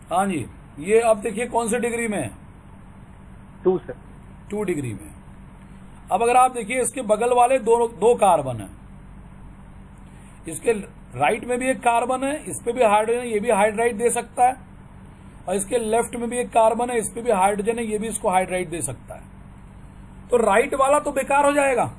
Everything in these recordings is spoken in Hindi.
हाँ जी, ये अब देखिए कौन से डिग्री में है, 2 सर। 2 डिग्री में। अब अगर आप देखिए इसके बगल वाले दो कार्बन है, इसके राइट में भी एक कार्बन है, इस पे भी हाइड्रोजन है, ये भी हाइड्राइड दे सकता है, और इसके लेफ्ट में भी एक कार्बन है, इस पे भी हाइड्रोजन है, ये भी इसको हाइड्राइड दे सकता है। तो राइट वाला तो बेकार हो जाएगा।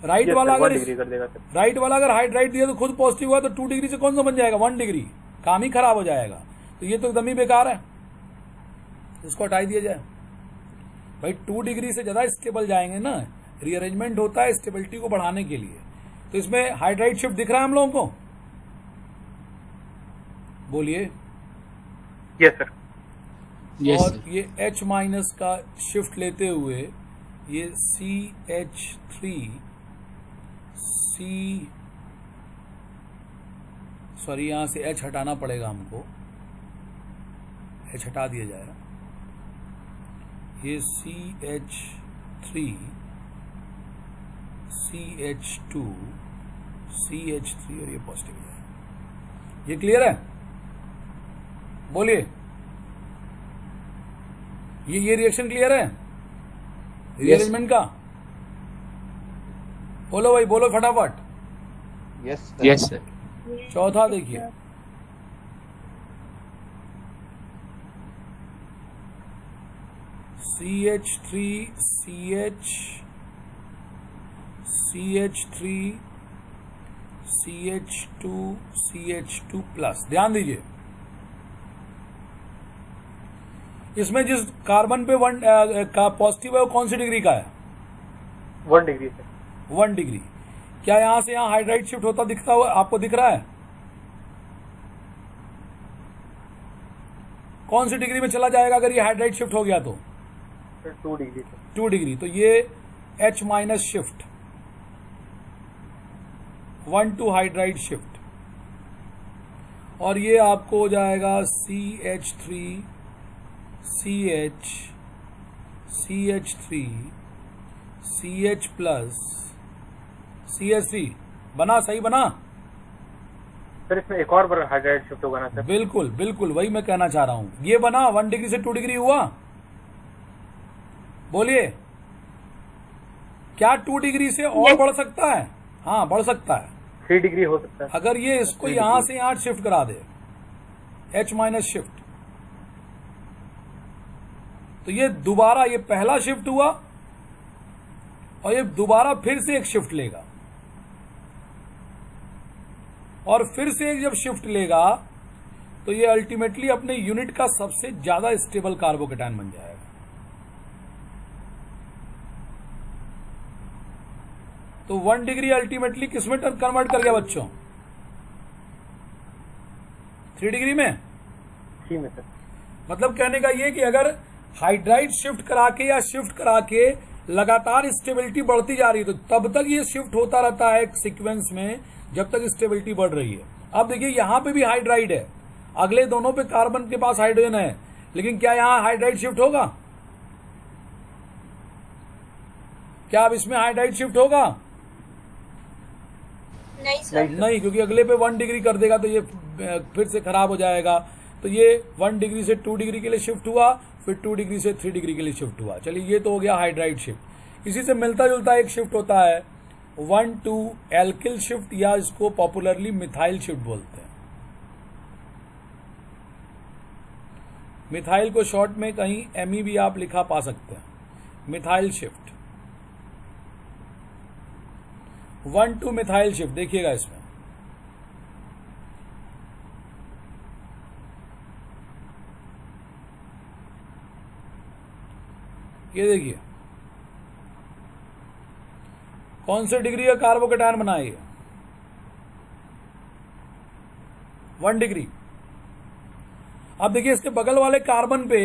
राइट वाला अगर 1 डिग्री कर देगा सर। राइट वाला अगर हाइड्राइड दिया तो खुद पॉजिटिव हुआ, तो 2 डिग्री से कौन सा बन जाएगा, 1 डिग्री, काम ही खराब हो जाएगा। तो ये तो एकदम ही बेकार है, इसको हटा दिया जाए। भाई 2 डिग्री से ज्यादा स्टेबल जाएंगे ना, रीअरेंजमेंट होता है स्टेबिलिटी को बढ़ाने के लिए। तो इसमें हाइड्राइड शिफ्ट दिख रहा है हम लोगों को, बोलिए। Yes sir. और ये H माइनस का शिफ्ट लेते हुए ये CH3 सॉरी यहां से H हटाना पड़ेगा हमको, H हटा दिया जाएगा। ये CH3 CH2 CH3 और ये पॉजिटिव है। ये क्लियर है, बोलिए। ये रिएक्शन क्लियर है रीअरेंजमेंट का? बोलो भाई, बोलो फटाफट। Yes sir. चौथा देखिए, CH3 CH3 CH2 CH2 plus. ध्यान दीजिए, इसमें जिस कार्बन पे 1 का पॉजिटिव है वो कौन सी डिग्री का है? 1 डिग्री सर। 1 डिग्री। क्या यहां से यहां हाइड्राइड शिफ्ट होता दिखता हुआ आपको दिख रहा है? कौन सी डिग्री में चला जाएगा अगर ये हाइड्राइड शिफ्ट हो गया तो? 2 डिग्री सर। 2 डिग्री। तो ये H minus shift, 1 to hydride shift, और ये आपको हो जाएगा CH3 CH CH3 CH plus CH3। बना, सही बना? सर इसमें एक और बार हाइड्राइड शिफ्ट होगा ना सर? बिल्कुल बिल्कुल, वही मैं कहना चाह रहा हूं। ये बना, 1 डिग्री से 2 डिग्री हुआ। बोलिए, क्या 2 डिग्री से और बढ़ सकता है? हाँ, बढ़ सकता है। 3 डिग्री हो सकता है अगर ये इसको यहां से यहां शिफ्ट करा दे, H माइनस शिफ्ट, तो ये दोबारा, ये पहला शिफ्ट हुआ और ये दोबारा फिर से एक शिफ्ट लेगा, और फिर से जब शिफ्ट लेगा तो ये अल्टीमेटली अपने यूनिट का सबसे ज्यादा स्टेबल कार्बोकेटायन बन जाएगा। तो 1 डिग्री अल्टीमेटली किसमें कन्वर्ट कर गया बच्चों? 3 डिग्री में। जी में सर। मतलब कहने का ये कि अगर हाइड्राइड शिफ्ट करा के या शिफ्ट करा के लगातार स्टेबिलिटी बढ़ती जा रही है तो तब तक ये शिफ्ट होता रहता है एक सीक्वेंस में, जब तक स्टेबिलिटी बढ़ रही है। अब देखिए यहां पे भी हाइड्राइड है, अगले दोनों पे कार्बन के पास हाइड्रोजन है, लेकिन क्या यहां हाइड्राइड शिफ्ट होगा? क्या अब इसमें हाइड्राइड शिफ्ट होगा? नहीं सर। नहीं, क्योंकि अगले पे 1 डिग्री कर देगा तो ये फिर से खराब हो जाएगा। तो ये 1 डिग्री से 2 डिग्री के लिए शिफ्ट हुआ, फिर 2 डिग्री से 3 डिग्री के लिए शिफ्ट हुआ। चलिए, ये तो हो गया हाइड्राइड शिफ्ट। इसी से मिलता जुलता एक शिफ्ट होता है 1 to एल्किल शिफ्ट, या इसको पॉपुलरली मिथाइल शिफ्ट बोलते हैं। मिथाइल को शॉर्ट में कहीं ME भी आप लिखा पा सकते हैं, methyl shift, 1 to methyl shift. देखिएगा इसमें ये देखिए कौन से डिग्री का कार्बोकेटायन बना है, 1 डिग्री। अब देखिए इसके बगल वाले कार्बन पे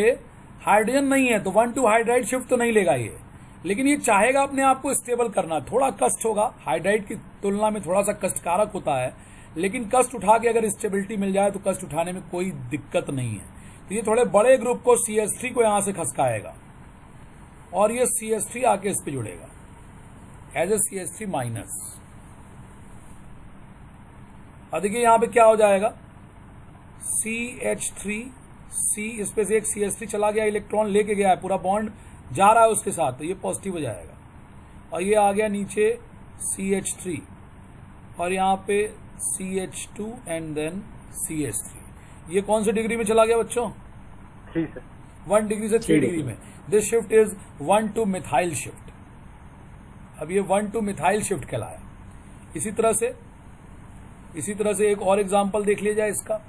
हाइड्रोजन नहीं है तो 1 to हाइड्राइड शिफ्ट तो नहीं लेगा ये, लेकिन ये चाहेगा अपने आप को स्टेबल करना। थोड़ा कष्ट होगा, हाइड्राइड की तुलना में थोड़ा सा कष्टकारक होता है, लेकिन कष्ट उठा के अगर स्टेबिलिटी मिल जाए तो कष्ट उठाने में कोई दिक्कत नहीं है। तो ये थोड़े बड़े ग्रुप को CH3 को यहां से खसकाएगा और ये CH3 आके इस पे जुड़ेगा एज ए CH3 माइनस। और देखिए यहां पे क्या हो जाएगा, CH3 C, इस पे से एक CH3 चला गया, इलेक्ट्रॉन लेके गया है, पूरा बॉन्ड जा रहा है उसके साथ, तो ये पॉजिटिव हो जाएगा। और ये आ गया नीचे CH3 और यहाँ पे CH2 एंड देन CH3। ये कौन से डिग्री में चला गया बच्चों? 3 सर। 1 डिग्री से 3 डिग्री में। This shift is 1 to methyl shift. अब ये 1 to मिथाइल शिफ्ट कहलाया। इसी तरह से एक और एग्जांपल देख लिया जाए इसका।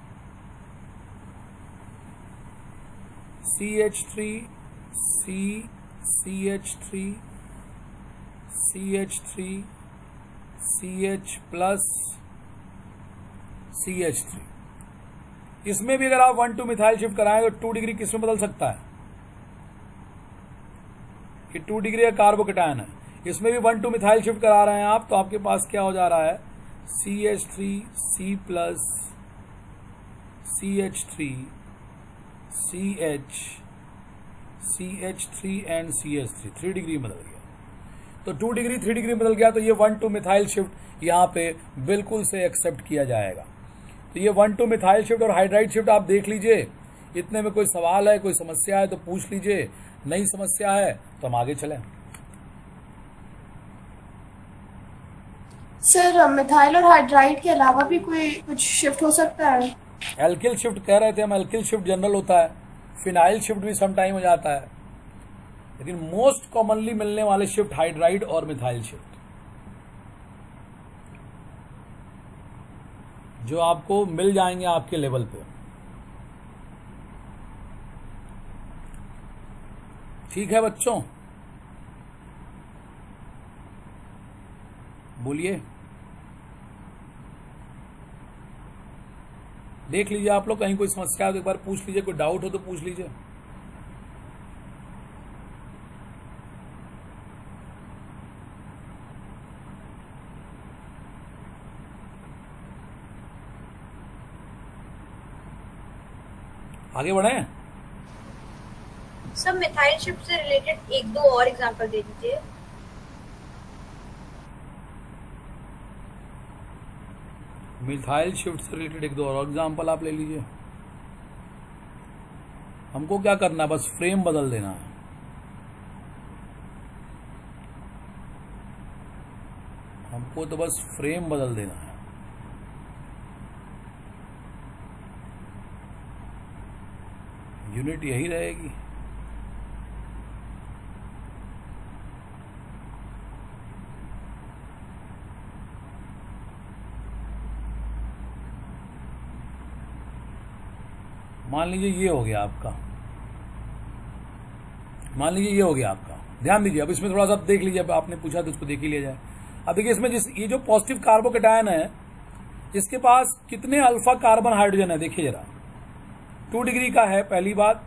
CH3 C CH3 CH3 CH plus CH3। इसमें भी अगर आप 1 to मिथाइल शिफ्ट कराएं तो 2 डिग्री किस में बदल सकता है? कि 2 डिग्री का कार्बोकेटायन है, इसमें भी 1 to मिथाइल शिफ्ट करा रहे हैं आप, तो आपके पास क्या हो जा रहा है? CH3 C plus CH3 CH CH3 and CH3 3 degree में बदल गया। तो 2 डिग्री 3 डिग्री में बदल गया, तो ये 1 to मिथाइल शिफ्ट यहाँ पे बिल्कुल से एक्सेप्ट किया जाएगा। तो ये 1 to मिथाइल शिफ्ट और हाइड्राइड शिफ्ट आप देख लीजिए। इतने में कोई सवाल है, कोई समस्या है तो पूछ लीजिए, नई समस्या है तो हम आगे चलें। सर मिथाइल और हाइड्राइड के अलावा भी कोई कुछ शिफ्ट हो सकता है? एल्किल शिफ्ट कह रहे थे हम, एल्किल शिफ्ट जनरल होता है, फिनाइल शिफ्ट भी सम टाइम हो जाता है, लेकिन मोस्ट कॉमनली मिलने वाले शिफ्ट हाइड्राइड और मिथाइल शिफ्ट, जो आपको मिल जाएंगे आपके लेवल पे। ठीक है बच्चों, बोलिए। देख लीजिए आप लोग, कहीं कोई समस्या हो तो एक बार पूछ लीजिए, कोई डाउट हो तो पूछ लीजिए। आगे बढ़े। सब मिथाइल शिफ्ट से रिलेटेड 1-2 और एग्जांपल दे दीजिए। मिथाइल शिफ्ट से रिलेटेड 1-2 और एग्जाम्पल आप ले लीजिए। हमको क्या करना है, बस फ्रेम बदल देना है। हमको तो बस फ्रेम बदल देना है। यूनिट यही रहेगी। मान लीजिए ये हो गया आपका, मान लीजिए ये हो गया आपका। ध्यान दीजिए, अब इसमें थोड़ा सा देख लीजिए, अब आपने पूछा तो इसको देख ही लिया जाए। अब देखिए इसमें ये जो पॉजिटिव कार्बोकेटायन है, इसके पास कितने अल्फा कार्बन हाइड्रोजन है, देखिए जरा। 2 डिग्री का है पहली बात,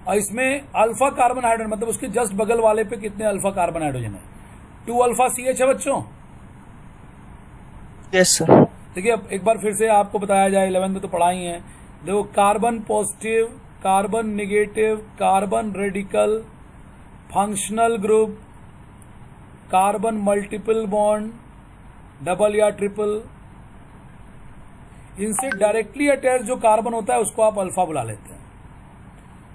और इसमें अल्फा कार्बन हाइड्रोजन मतलब उसके जस्ट बगल वाले पे कितने अल्फा कार्बन हाइड्रोजन है? 2 अल्फा CH है बच्चों। Yes sir. देखिए अब एक बार फिर से आपको बताया जाए, 11th में तो पढ़ा ही है। देखो, carbon positive, carbon negative, carbon radical, functional group, carbon multiple bond, double या ट्रिपल, इनसे डायरेक्टली अटैच जो कार्बन होता है उसको आप अल्फा बुला लेते हैं।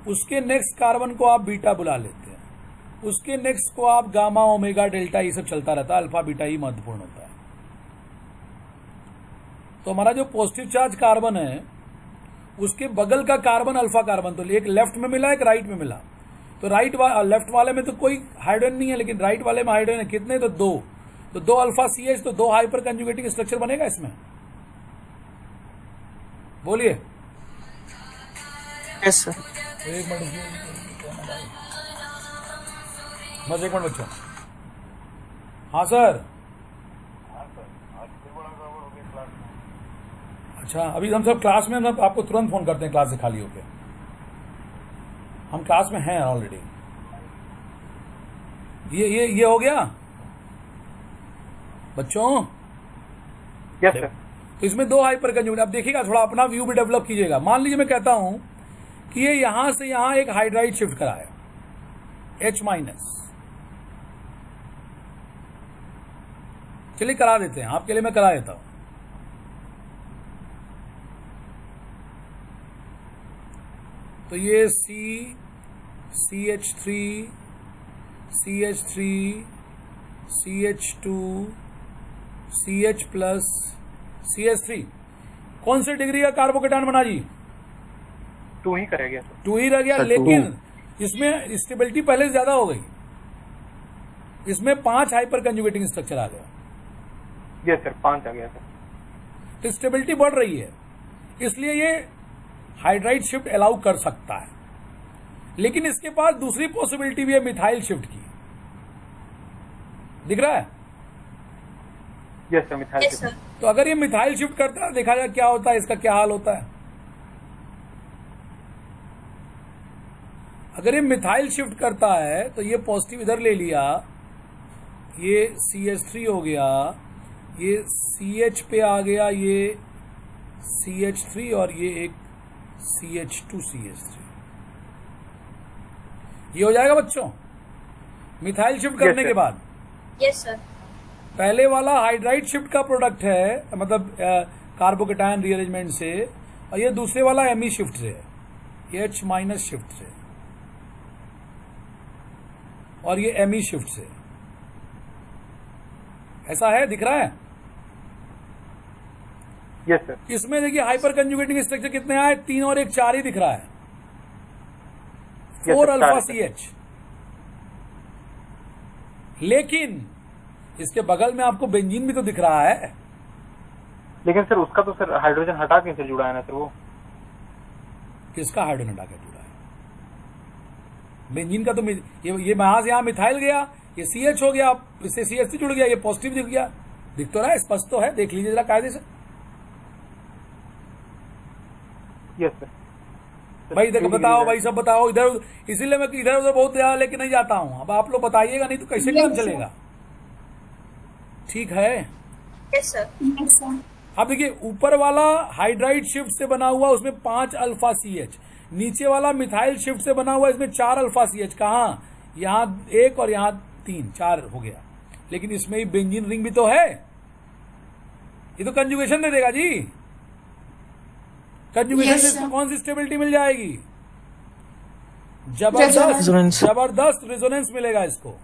उसके नेक्स्ट कार्बन को आप बीटा बुला लेते हैं। उसके नेक्स्ट को आप गामा, ओमेगा, डेल्टा, ये सब चलता रहता है। अल्फा बीटा ही महत्वपूर्ण होता है। तो हमारा जो पॉजिटिव चार्ज कार्बन है, उसके बगल का कार्बन अल्फा कार्बन, तो एक लेफ्ट में मिला, एक राइट में मिला। तो लेफ्ट वाले में तो कोई हाइड्रोजन नहीं है, लेकिन राइट वाले में हाइड्रोजन है। कितने? तो 2। तो 2 अल्फा CH, तो 2 हाइपर कंजुगेटिंग स्ट्रक्चर बनेगा इसमें। बोलिए। Yes sir. एक मिनट बस, एक मिनट बच्चों। हाँ सर। अच्छा, अभी हम सब क्लास में, हम आपको तुरंत फोन करते हैं क्लास से खाली होके। हम क्लास में हैं ऑलरेडी। ये हो गया बच्चों। Yes sir. तो इसमें 2 हाइपर कंजुगेट। अब देखिएगा, थोड़ा अपना व्यू भी डेवलप कीजिएगा। मान लीजिए मैं कहता हूं कि ये यहां से यहां एक हाइड्राइड शिफ्ट कराया, H-। चलिए करा देते हैं, आपके लिए मैं करा देता हूं। तो ये CH3 CH2 CH plus CH3 कौन सी डिग्री का कार्बोकेटान बना जी? 2 ही करेगा सर। 2 ही रह गया, सर, लेकिन इसमें स्टेबिलिटी पहले से ज्यादा हो गई। इसमें 5 हाइपर कंजुगेटिंग स्ट्रक्चर आ गया। यस सर, 5 आ गया सर। तो स्टेबिलिटी बढ़ रही है, इसलिए ये हाइड्राइड शिफ्ट अलाउ कर सकता है। लेकिन इसके पास दूसरी पॉसिबिलिटी भी है मिथाइल शिफ्ट की। दिख रहा है? Yes sir, methyl yes shift. Sir. तो अगर ये मिथाइल शिफ्ट करता है, देखा जाए क्या होता है, इसका क्या हाल होता है। अगर ये मिथाइल शिफ्ट करता है तो ये पॉजिटिव इधर ले लिया, ये CH3 हो गया, ये CH पे आ गया, ये CH3 और ये एक CH2 CH3। ये हो जाएगा बच्चों मिथाइल शिफ्ट करने sir. के बाद। Yes sir. पहले वाला हाइड्राइड शिफ्ट का प्रोडक्ट है, मतलब कार्बोकेटायन रीअरेंजमेंट से, और ये दूसरे वाला एमी शिफ्ट से है, H माइनस शिफ्ट से, और ये एमी शिफ्ट से। ऐसा है, दिख रहा है? Yes sir. इसमें देखिए हाइपर कंजुगेटिंग स्ट्रक्चर कितने आए, 3 और 1 4 ही दिख रहा है। 4 sir, अल्फा 4 CH। लेकिन इसके बगल में आपको बेंजीन भी तो दिख रहा है। लेकिन सर उसका तो सर हाइड्रोजन हटा के सर जुड़ा है ना सर वो। किसका हाइड्रोजन हटा के जुड़ा है? बेंजीन का तो ये वहां से यहां मिथाइल गया, ये CH हो गया, इससे CH जुड़ गया, ये पॉजिटिव दिख गया। दिख तो रहा है, स्पष्ट तो है, देख लीजिए जरा कायदे से। Yes sir. भाई देखो, बताओ भाई, सब बताओ इधर। इसीलिए मैं इधर उधर बहुत ज़्यादा लेके नहीं जाता हूं। अब आप लोग बताइएगा, नहीं तो कैसे काम चलेगा। ठीक है। Yes sir. Yes, sir. अब देखिए, ऊपर वाला हाइड्राइड शिफ्ट से बना हुआ, उसमें 5 अल्फा CH। नीचे वाला मिथाइल शिफ्ट से बना हुआ, इसमें 4 अल्फा CH। कहाँ? यहाँ 1 और यहाँ 3, 4 हो गया। लेकिन इसमें ही बेंजीन रिंग भी तो है। ये तो कंजुगेशन दे देगा जी। कंजुगेशन Yes, से sir. इसको कौन सी स्टेबिलिटी मिल जाएगी? जबरदस्त रेजोनेंस मिलेगा इसको।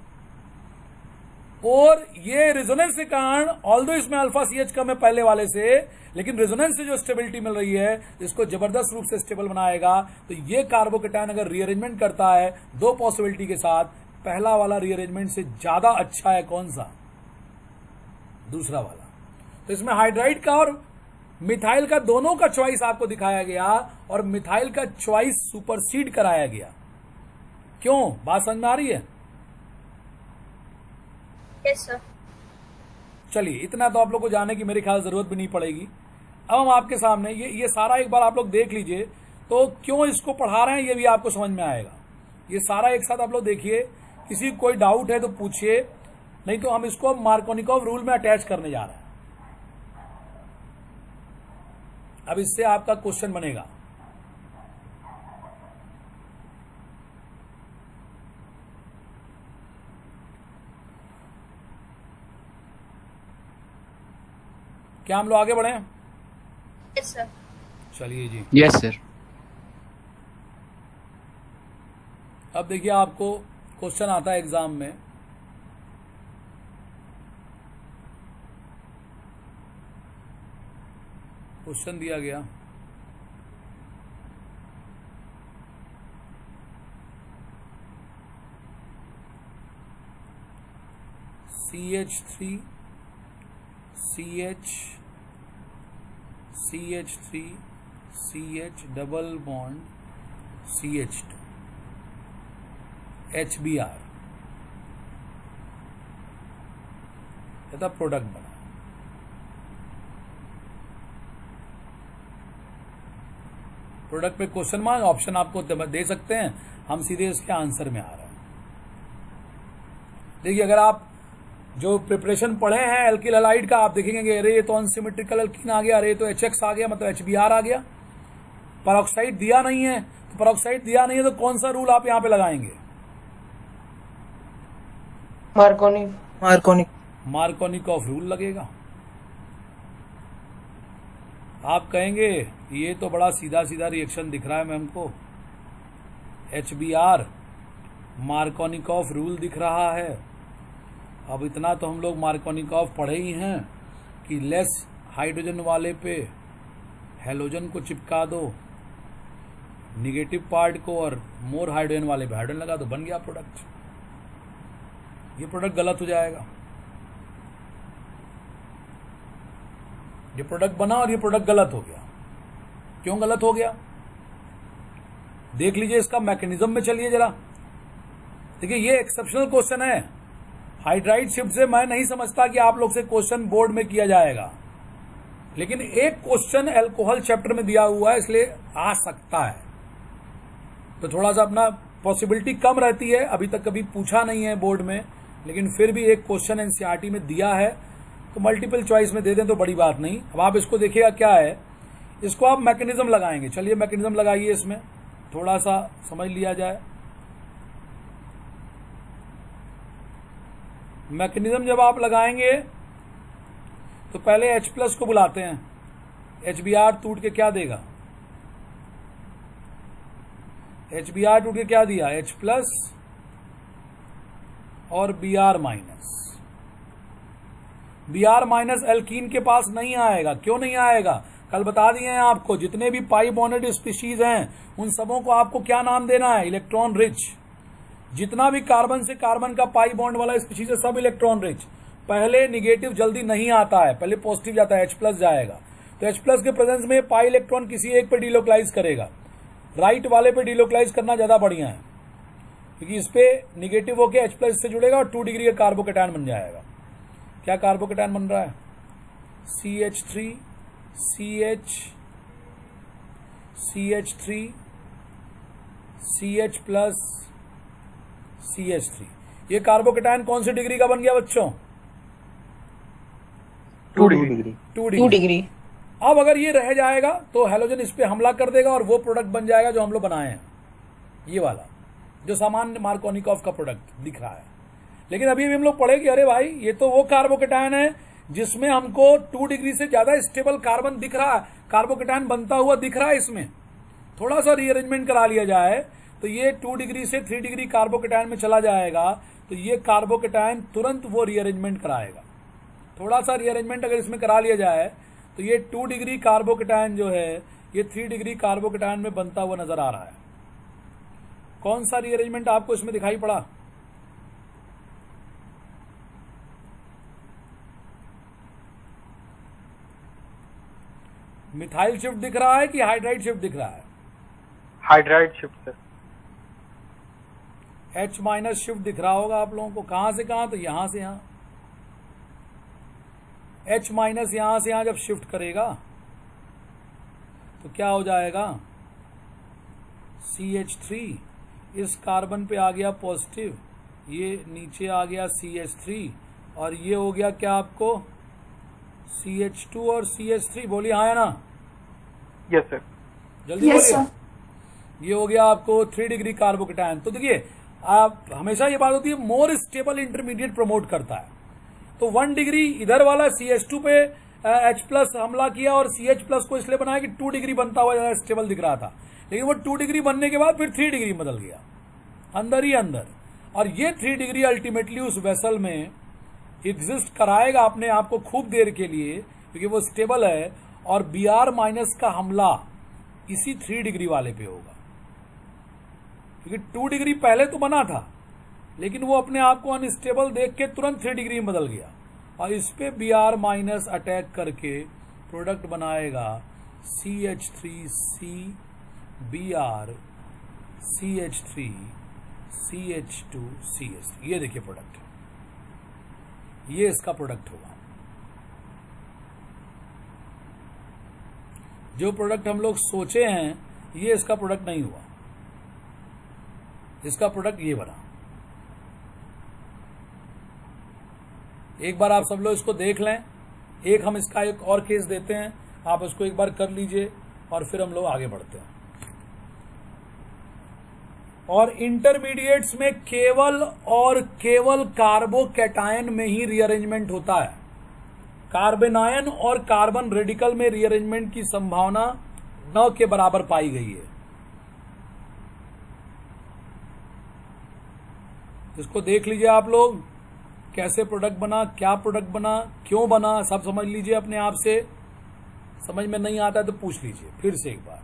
और ये रेजोनेंस के कारण, ऑल्दो इसमें अल्फा CH कम है पहले वाले से, लेकिन रेजोनेंस से जो स्टेबिलिटी मिल रही है, इसको जबरदस्त रूप से स्टेबल बनाएगा। तो ये कार्बोकेटायन अगर रीअरेंजमेंट करता है 2 पॉसिबिलिटी के साथ, पहला वाला रीअरेंजमेंट से ज्यादा अच्छा है कौन सा? दूसरा वाला। तो इसमें हाइड्राइड का और मिथाइल का दोनों का चॉइस आपको दिखाया गया, और मिथाइल का चॉइस सुपरसीड कराया गया। क्यों? बात समझ में आ रही है? Yes sir. चलिए, इतना तो आप लोग को जानने की मेरे ख्याल जरूरत भी नहीं पड़ेगी। अब हम आपके सामने ये सारा एक बार आप लोग देख लीजिए, तो क्यों इसको पढ़ा रहे हैं ये भी आपको समझ में आएगा। ये सारा एक साथ आप लोग देखिए, किसी को कोई डाउट है तो पूछिए, नहीं तो हम इसको मार्कोनिकॉव रूल में अटैच करने जा रहे हैं। अब इससे आपका क्वेश्चन बनेगा। क्या हम लोग आगे बढ़े? Yes sir. चलिए जी। Yes, sir. अब देखिए, आपको क्वेश्चन आता है एग्जाम में, क्वेश्चन दिया गया CH3 CH CH3 CH double bond CH2 HBr तथा प्रोडक्ट बना। प्रोडक्ट पे क्वेश्चन मार्क, ऑप्शन आपको दे सकते हैं, हम सीधे इसके आंसर में आ रहे हैं। देखिए, अगर आप जो प्रिपरेशन पढ़े हैं एल्किल हैलाइड का, आप देखेंगे अरे ये तो अनसिमेट्रिकल एल्कीन आ गया, अरे तो HX आ गया, मतलब HBr आ गया। पेरोक्साइड दिया नहीं है, तो पेरोक्साइड दिया नहीं है तो कौन सा रूल आप यहाँ पे लगाएंगे? मार्कोनिकॉफ रूल लगेगा। आप कहेंगे ये तो बड़ा सीधा सीधा रिएक्शन दिख रहा है मैम को, HBr, मार्कोनिकॉफ रूल दिख रहा है। अब इतना तो हम लोग मार्कोनिकॉफ पढ़े ही हैं कि लेस हाइड्रोजन वाले पे हेलोजन को चिपका दो, निगेटिव पार्ट को, और मोर हाइड्रोजन वाले पे हाइड्रोजन लगा दो, बन गया प्रोडक्ट। ये प्रोडक्ट गलत हो जाएगा। ये प्रोडक्ट बना और ये प्रोडक्ट गलत हो गया। क्यों गलत हो गया? देख लीजिए इसका मैकेनिज्म में चलिए जरा। देखिए ये एक्सेप्शनल क्वेश्चन है। हाइड्राइड शिफ्ट से मैं नहीं समझता कि आप लोग से क्वेश्चन बोर्ड में किया जाएगा, लेकिन एक क्वेश्चन अल्कोहल चैप्टर में दिया हुआ है, इसलिए आ सकता है। तो थोड़ा सा अपना पॉसिबिलिटी कम रहती है। अभी तक कभी पूछा नहीं है बोर्ड में, लेकिन फिर भी एक क्वेश्चन एनसीईआरटी में दिया है, तो मल्टीपल चॉइस में दे दें तो बड़ी बात नहीं। अब आप इसको देखिएगा क्या है, इसको आप मैकेनिज्म लगाएंगे। चलिए मैकेनिज्म लगाइए, इसमें थोड़ा सा समझ लिया जाए। मैकेनिज्म जब आप लगाएंगे तो पहले H+ को बुलाते हैं। HBr टूट के क्या देगा? HBr टूट के क्या दिया? H+ और Br-। Br- एल्कीन के पास नहीं आएगा। क्यों नहीं आएगा? कल बता दिए हैं आपको, जितने भी पाई बॉन्डेड स्पीशीज हैं उन सबों को आपको क्या नाम देना है? Electron rich. जितना भी कार्बन से कार्बन का पाई बॉन्ड वाला स्पीशीज है सब इलेक्ट्रॉन रिच। पहले निगेटिव जल्दी नहीं आता है, पहले पॉजिटिव जाता है, H+ जाएगा। तो H+ के प्रेजेंस में पाई इलेक्ट्रॉन किसी एक पे डिलोकलाइज करेगा। राइट वाले पे डिलोकलाइज करना ज्यादा बढ़िया है, क्योंकि इस पे निगेटिव होकर H+ से जुड़ेगा और 2 डिग्री का कार्बोकेटायन बन जाएगा। क्या कार्बोकेटायन बन रहा है? CH3 CH CH3 CH+ CH3। ये कार्बोकेटायन कौन सी डिग्री का बन गया बच्चों? 2 डिग्री। 2 डिग्री। अब अगर ये रह जाएगा तो हेलोजन इस पे हमला कर देगा और वो प्रोडक्ट बन जाएगा जो हम लोग बनाए हैं, ये वाला जो सामान्य मार्कोनिकॉफ का प्रोडक्ट दिख रहा है। लेकिन अभी हम लोग पढ़े कि अरे भाई ये तो वो कार्बोकेटायन है जिसमें हमको 2 डिग्री से ज्यादा स्टेबल कार्बन दिख रहा है, कार्बोकेटायन बनता हुआ दिख रहा है। इसमें थोड़ा सा रीअरेंजमेंट करा लिया जाए तो ये 2 डिग्री से 3 डिग्री कार्बोकेटायन में चला जाएगा, तो ये कार्बोकेटायन तुरंत वो रीअरेंजमेंट कराएगा। थोड़ा सा रीअरेंजमेंट अगर इसमें करा लिया जाए तो ये 2 डिग्री कार्बोकेटायन जो है ये 3 डिग्री कार्बोकेटायन में बनता हुआ नजर आ रहा है। कौन सा रीअरेंजमेंट आपको इसमें दिखाई पड़ा? मिथाइल शिफ्ट दिख रहा है कि हाइड्राइड शिफ्ट दिख रहा है? Hydride shift sir. H- shift दिख रहा होगा आप लोगों को। कहां से कहां? तो यहां से यहां। H- यहां से यहां जब शिफ्ट करेगा तो क्या हो जाएगा? CH3 इस कार्बन पे आ गया पॉजिटिव, ये नीचे आ गया CH3, और ये हो गया क्या आपको? CH2 और CH3। बोलिए हाँ या ना? Yes sir. जल्दी Yes, बोलिए। sir. ये हो गया आपको 3 डिग्री कार्बोकेटायन। तो देखिए आप हमेशा ये बात होती है मोर स्टेबल इंटरमीडिएट प्रमोट करता है। तो 1 डिग्री इधर वाला CH2 पे H+ हमला किया और CH+ को इसलिए बनाया कि 2 डिग्री बनता हुआ ज्यादा स्टेबल दिख रहा था, लेकिन वो 2 डिग्री बनने के बाद फिर 3 डिग्री बदल गया अंदर ही अंदर। और ये 3 डिग्री अल्टीमेटली उस वेसल में एग्जिस्ट कराएगा अपने आप को खूब देर के लिए, क्योंकि वो स्टेबल है। और Br- का हमला इसी 3 डिग्री वाले पे होगा, क्योंकि 2 डिग्री पहले तो बना था लेकिन वो अपने आप को अनस्टेबल देख के तुरंत 3 डिग्री में बदल गया, और इस पे Br- अटैक करके प्रोडक्ट बनाएगा CH3C Br CH3 CH2 CH3। ये देखिए प्रोडक्ट, ये इसका प्रोडक्ट होगा। जो प्रोडक्ट हम लोग सोचे हैं ये इसका प्रोडक्ट नहीं हुआ, इसका प्रोडक्ट ये बना। एक बार आप सब लोग इसको देख लें। एक हम इसका एक और केस देते हैं, आप इसको एक बार कर लीजिए और फिर हम लोग आगे बढ़ते हैं। और इंटरमीडिएट्स में केवल और केवल कार्बोकैटायन में ही रीअरेंजमेंट होता है। कार्बेनायन और कार्बन रेडिकल में रीअरेंजमेंट की संभावना 9 के बराबर पाई गई है। इसको देख लीजिए आप लोग, कैसे प्रोडक्ट बना, क्या प्रोडक्ट बना, क्यों बना, सब समझ लीजिए अपने आप से। समझ में नहीं आता है तो पूछ लीजिए फिर से एक बार।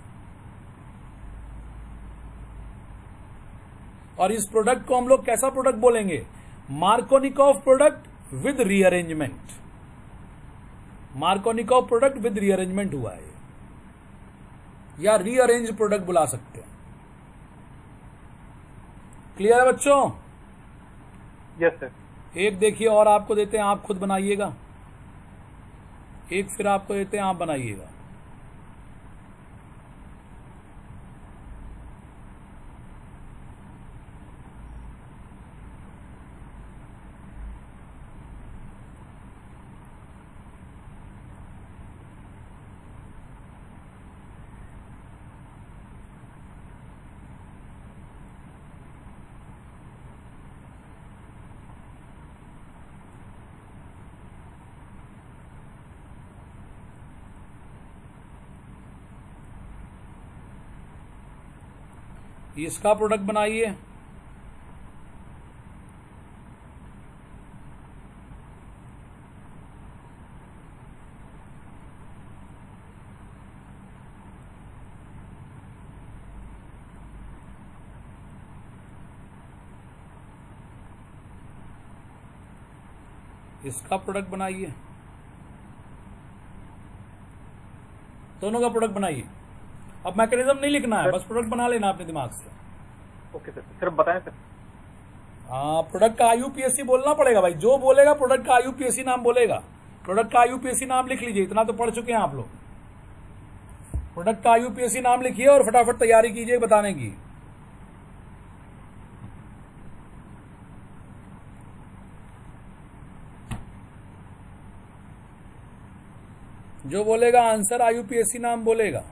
और इस प्रोडक्ट को हम लोग कैसा प्रोडक्ट बोलेंगे? Markovnikov product with rearrangement. Markovnikov product with rearrangement हुआ है, या रीअरेंज प्रोडक्ट बुला सकते हैं। क्लियर है बच्चों? Yes sir. एक देखिए और आपको देते हैं, आप खुद बनाइएगा। एक फिर आपको देते हैं, आप बनाइएगा। इसका प्रोडक्ट बनाइए। इसका प्रोडक्ट बनाइए। दोनों का प्रोडक्ट बनाइए। अब मैकेनिज्म नहीं लिखना है, बस प्रोडक्ट बना लेना अपने दिमाग से। ओके सर, सर बताएं सर। हाँ, प्रोडक्ट का आईयूपीएससी बोलना पड़ेगा भाई। जो बोलेगा प्रोडक्ट का आईयूपीएससी नाम बोलेगा। प्रोडक्ट का आईयूपीएससी नाम लिख लीजिए, इतना तो पढ़ चुके हैं आप लोग। प्रोडक्ट का आईयूपीएससी नाम लिखिए और फटाफट तैयारी कीजिए बताने की। जो बोलेगा आंसर आईयूपीएससी नाम बोलेगा।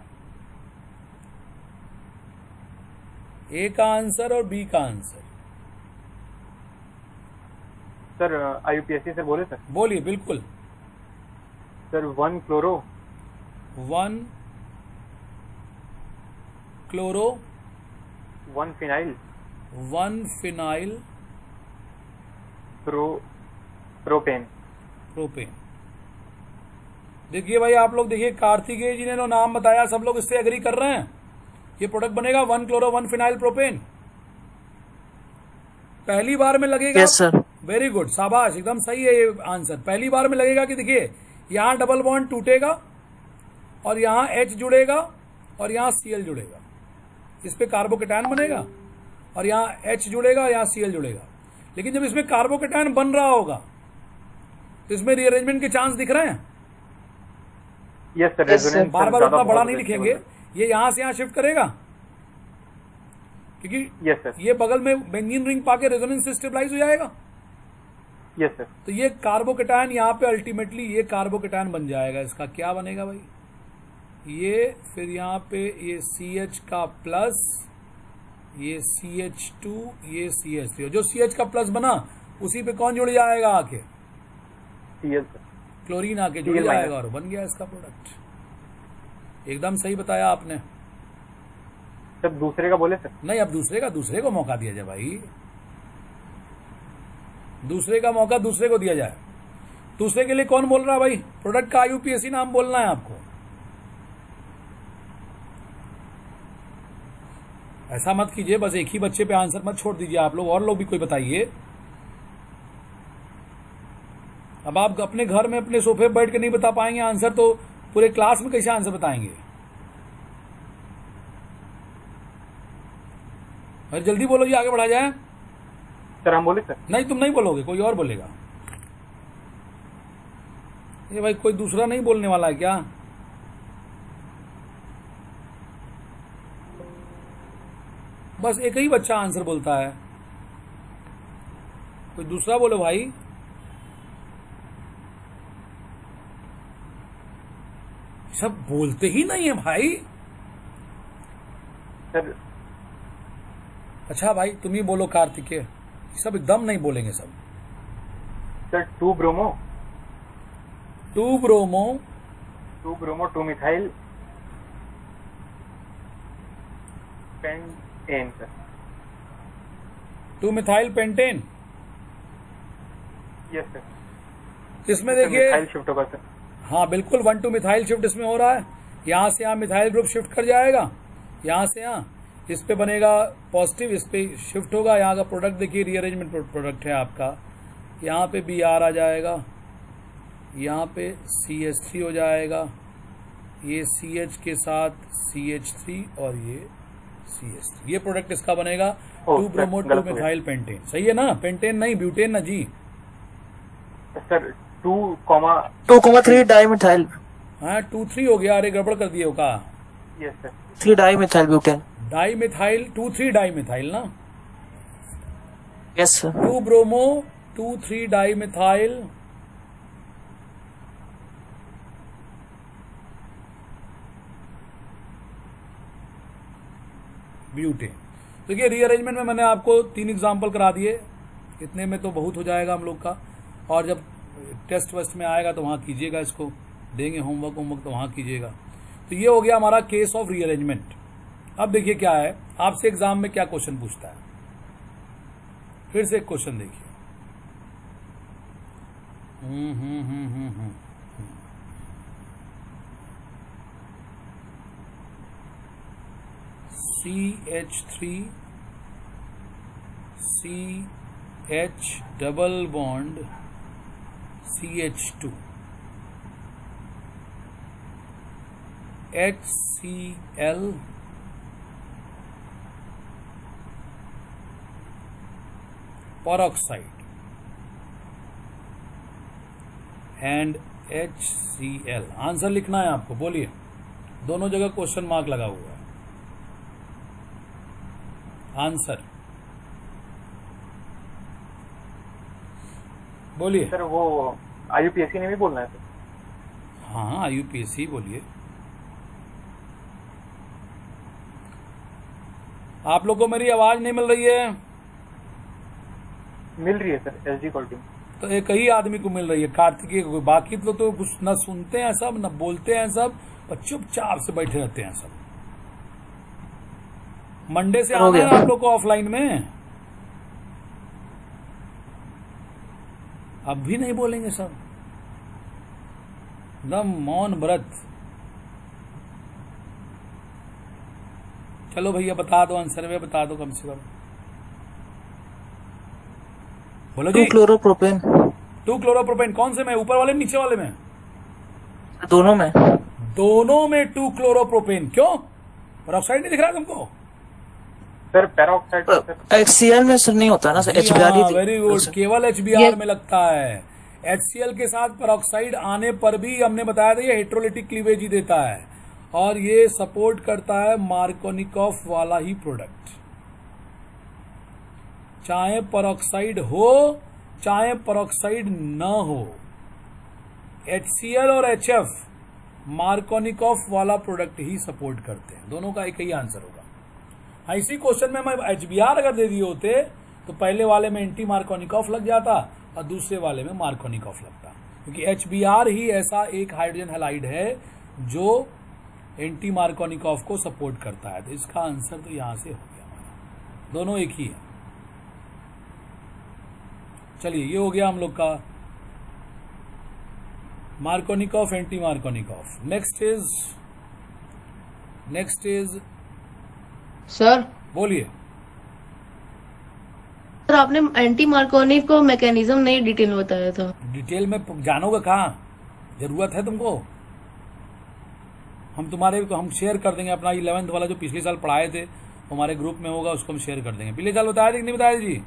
ए का आंसर और बी का आंसर। सर आईयूपीएससी सर बोले सर। बोलिए बिल्कुल। Sir 1 chloro 1 chloro 1 phenyl 1 phenyl propane. Propane. देखिए भाई आप लोग देखिए, कार्तिकेय जी ने जो नाम बताया सब लोग इससे एग्री कर रहे हैं। ये प्रोडक्ट बनेगा 1 क्लोरो 1 फिनाइल प्रोपेन। पहली बार में लगेगा। Yes sir. वेरी गुड, शाबाश, एकदम सही है ये आंसर। पहली बार में लगेगा कि देखिए यहां डबल बॉन्ड टूटेगा और यहां H जुड़ेगा और यहां Cl जुड़ेगा। इस पे कार्बोकेटायन बनेगा और यहां H जुड़ेगा, यहां Cl जुड़ेगा। लेकिन जब इसमें कार्बोकेटायन बन रहा होगा तो इसमें रीअरेंजमेंट के चांस दिख रहे हैं। यस सर, Yes, रेजोनेंस बार बार उतना बड़ा नहीं लिखेंगे। ये यहां से यहां शिफ्ट करेगा क्योंकि यस सर। ये बगल में बेंजीन रिंग पाके रेजोनेंस से स्टेबलाइज हो जाएगा। Yes sir. तो ये कार्बोकेटायन यहाँ पे अल्टीमेटली ये कार्बोकेटायन बन जाएगा। इसका क्या बनेगा भाई? ये फिर यहाँ पे ये CH का प्लस, ये CH2, ये CH3। जो CH का प्लस बना उसी पे कौन जुड़ जाएगा आके? Cl sir. क्लोरीन आके जुड़ Cl जाएगा और बन गया इसका प्रोडक्ट। एकदम सही बताया आपने। सर दूसरे का बोले सर। नहीं, अब दूसरे को मौका दिया जाए भाई। दूसरे का मौका दूसरे को दिया जाए। दूसरे के लिए कौन बोल रहा है भाई? प्रोडक्ट का आईयूपीएससी नाम बोलना है आपको। ऐसा मत कीजिए, बस एक ही बच्चे पे आंसर मत छोड़ दीजिए आप लोग, और लोग भी कोई बताइए। अब आप अपने घर में अपने सोफे पर बैठ के नहीं बता पाएंगे आंसर, तो पूरे क्लास में कैसे आंसर बताएंगे? अरे जल्दी बोलो जी, आगे बढ़ा जाए। सर हम बोले सर। नहीं, तुम नहीं बोलोगे, कोई और बोलेगा। ये भाई कोई दूसरा नहीं बोलने वाला है क्या? बस एक ही बच्चा आंसर बोलता है, कोई दूसरा बोलो भाई। सब बोलते ही नहीं है भाई। सर अच्छा भाई तुम ही बोलो कार्तिकेय। सब एकदम नहीं बोलेंगे सब। Sir 2 bromo 2 bromo 2 methyl pentane sir. 2 methyl pentane. Yes sir. इसमें देखिए, मिथाइल शिफ्ट होगा सर। हाँ बिल्कुल 1 2 मिथाइल शिफ्ट इसमें हो रहा है। यहाँ से यहाँ मिथाइल ग्रुप शिफ्ट कर जाएगा, यहाँ से यहाँ इस पे बनेगा पॉजिटिव, इस पे शिफ्ट होगा। यहाँ का प्रोडक्ट देखिए, रीअरेंजमेंट प्रोडक्ट है आपका। यहाँ पे Br आ जाएगा, यहाँ पे CH3 हो जाएगा, ये CH के साथ CH3 और ये CH3। ये प्रोडक्ट इसका बनेगा 2 ब्रोमो 2 मिथाइल पेंटेन। सही है ना? पेंटेन नहीं, ब्यूटेन ना जी। Sir 2, 2,3 dimethyl. हाँ 2 3 हो गया। अरे गड़बड़ कर दिए हो का? Yes sir. 3 dimethyl butane. Dimethyl 2 3 dimethyl ना, yes sir. 2 bromo 2 3 dimethyl butane. देखिए रीअरेंजमेंट में मैंने आपको 3 एग्जाम्पल करा दिए, इतने में तो बहुत हो जाएगा हम लोग का। और जब टेस्ट वेस्ट में आएगा तो वहाँ कीजिएगा, इसको देंगे होमवर्क तो वहाँ कीजिएगा। तो ये हो गया हमारा केस ऑफ रीअरेंजमेंट। अब देखिए क्या है, आपसे एग्जाम में क्या क्वेश्चन पूछता है। फिर से एक क्वेश्चन देखिए। CH3 CH double bond CH2 HCl peroxide and HCl। Answer लिखना है आपको, बोलिए। दोनों जगह क्वेश्चन मार्क लगा हुआ है। आंसर बोलिए। सर वो IUPAC ने भी बोलना है सर। हाँ IUPAC बोलिए। आप लोग को मेरी आवाज नहीं मिल रही है? मिल रही है सर, SG क्वालिटी। तो एक ही आदमी को मिल रही है, कार्तिकेय को। बाकी तो कुछ न सुनते हैं सब, न बोलते हैं सब, और चुपचाप से बैठे रहते हैं सब। मंडे से आना है आप लोग को ऑफलाइन में। अब भी नहीं बोलेंगे सब, एकदम मौन व्रत। चलो भैया बता दो आंसर में, बता दो कम से कम। बोलो जी। 2 क्लोरोप्रोपेन। 2 क्लोरोप्रोपेन कौन से में? ऊपर वाले में, नीचे वाले में? दोनों में। दोनों में 2 क्लोरोप्रोपेन। क्यों? पेरोक्साइड नहीं दिख रहा तुमको? सर पेरोक्साइड HCl में सर नहीं होता ना सर, HBr। वेरी गुड, केवल HBr में लगता है। HCl के साथ पेरोक्साइड आने पर भी हमने बताया था ये हेट्रोलिटिक क्लीवेज ही देता है, और ये सपोर्ट करता है मार्कोनिकॉफ वाला ही प्रोडक्ट। चाहे पेरोक्साइड हो चाहे पेरोक्साइड न हो, HCl और HF मार्कोनिकॉफ वाला प्रोडक्ट ही सपोर्ट करते हैं। दोनों का एक ही आंसर होगा। इसी क्वेश्चन में मैं HBr अगर दे दिए होते तो पहले वाले में एंटी मार्कोनिकॉफ लग जाता और दूसरे वाले में मार्कोनिकॉफ लगता, क्योंकि HBr ही ऐसा एक हाइड्रोजन हैलाइड है जो एंटी मार्कोनिकॉफ को सपोर्ट करता है। तो इसका आंसर तो यहां से हो गया हमारा, दोनों एक ही है। चलिए ये हो गया हम लोग का Markovnikov, anti Markovnikov. Next is sir बोलिए। सर आपने एंटी मार्कोनिक को मैकेनिज्म नहीं डिटेल में बताया था। डिटेल में जानोगे कहाँ? जरूरत है तुमको? हम शेयर कर देंगे अपना 11th वाला जो पिछले साल पढ़ाए थे, हमारे ग्रुप में होगा, उसको हम शेयर कर देंगे। पिछले साल बताया थे कि नहीं बताया जी?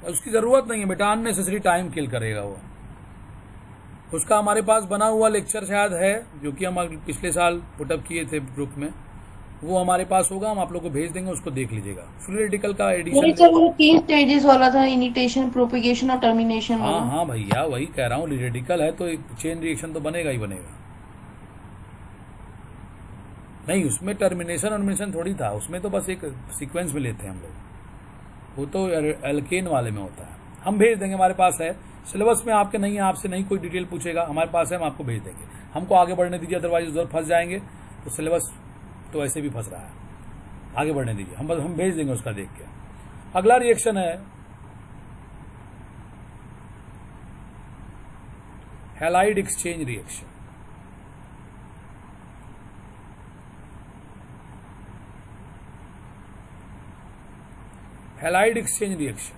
उसकी जरूरत नहीं है बेटा, अननेसेसरी टाइम किल करेगा वो। उसका हमारे पास बना हुआ लेक्चर शायद है, जो कि हम पिछले साल पुटअप किए थे ग्रुप में, वो हमारे पास होगा, हम आप लोग को भेज देंगे, उसको देख लीजिएगा। फ्री रेडिकल का एडिशन सर वो 3 स्टेजेस वाला था, इनिशिएशन, प्रोपेगेशन और टर्मिनेशन वाला। हाँ भैया वही कह रहा हूँ, रेडिकल है तो चेन रिएक्शन तो बनेगा ही बनेगा। नहीं उसमें टर्मिनेशन थोड़ी था, उसमें तो बस एक सीक्वेंस में लेते हैं हम लोग, वो तो एल्केन वाले में होता है। हम भेज देंगे, हमारे पास है। सिलेबस में आपके नहीं है, आपसे नहीं कोई डिटेल पूछेगा, हमारे पास है, हम आपको भेज देंगे। हमको आगे बढ़ने दीजिए, अदरवाइज उधर फंस जाएंगे। तो सिलेबस तो ऐसे भी फंस रहा है। आगे बढ़ने दीजिए, हम भेज देंगे उसका देख के। अगला रिएक्शन है halide exchange reaction. Halide exchange reaction,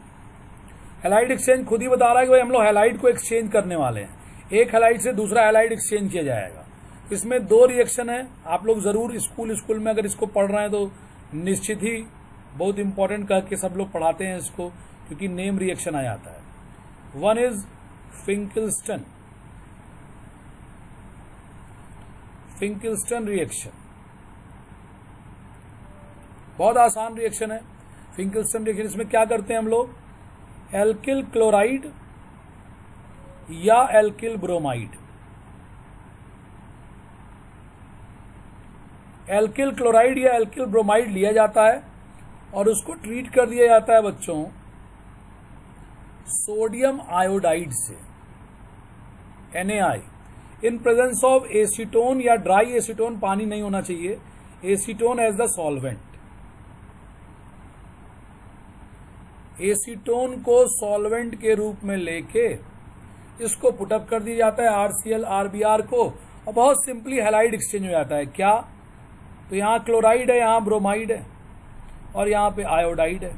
halide exchange खुद ही बता रहा है कि भाई हम लोग हैलाइड को एक्सचेंज करने वाले हैं, एक हैलाइड से दूसरा हैलाइड एक्सचेंज किया जाएगा। इसमें 2 रिएक्शन है, आप लोग जरूर स्कूल में अगर इसको पढ़ रहे हैं तो निश्चित ही बहुत इंपॉर्टेंट कह के सब लोग पढ़ाते हैं इसको, क्योंकि नेम रिएक्शन आ जाता है। वन इज फिंकिल्स्टन रिएक्शन, बहुत आसान रिएक्शन है फिंकिल्स्टन रिएक्शन। इसमें क्या करते हैं हम लोग, एल्किल क्लोराइड या एल्किल ब्रोमाइड, एल्किल क्लोराइड या एल्किल ब्रोमाइड लिया जाता है और उसको ट्रीट कर दिया जाता है बच्चों सोडियम आयोडाइड से, NaI, in presence of acetone या ड्राई एसीटोन, पानी नहीं होना चाहिए, acetone as the solvent. Acetone को सॉल्वेंट के रूप में लेके इसको पुटअप कर दिया जाता है RCl RBr को, और बहुत सिंपली हैलाइड एक्सचेंज हो जाता है। क्या, तो यहाँ क्लोराइड है, यहाँ ब्रोमाइड है और यहाँ पे आयोडाइड है,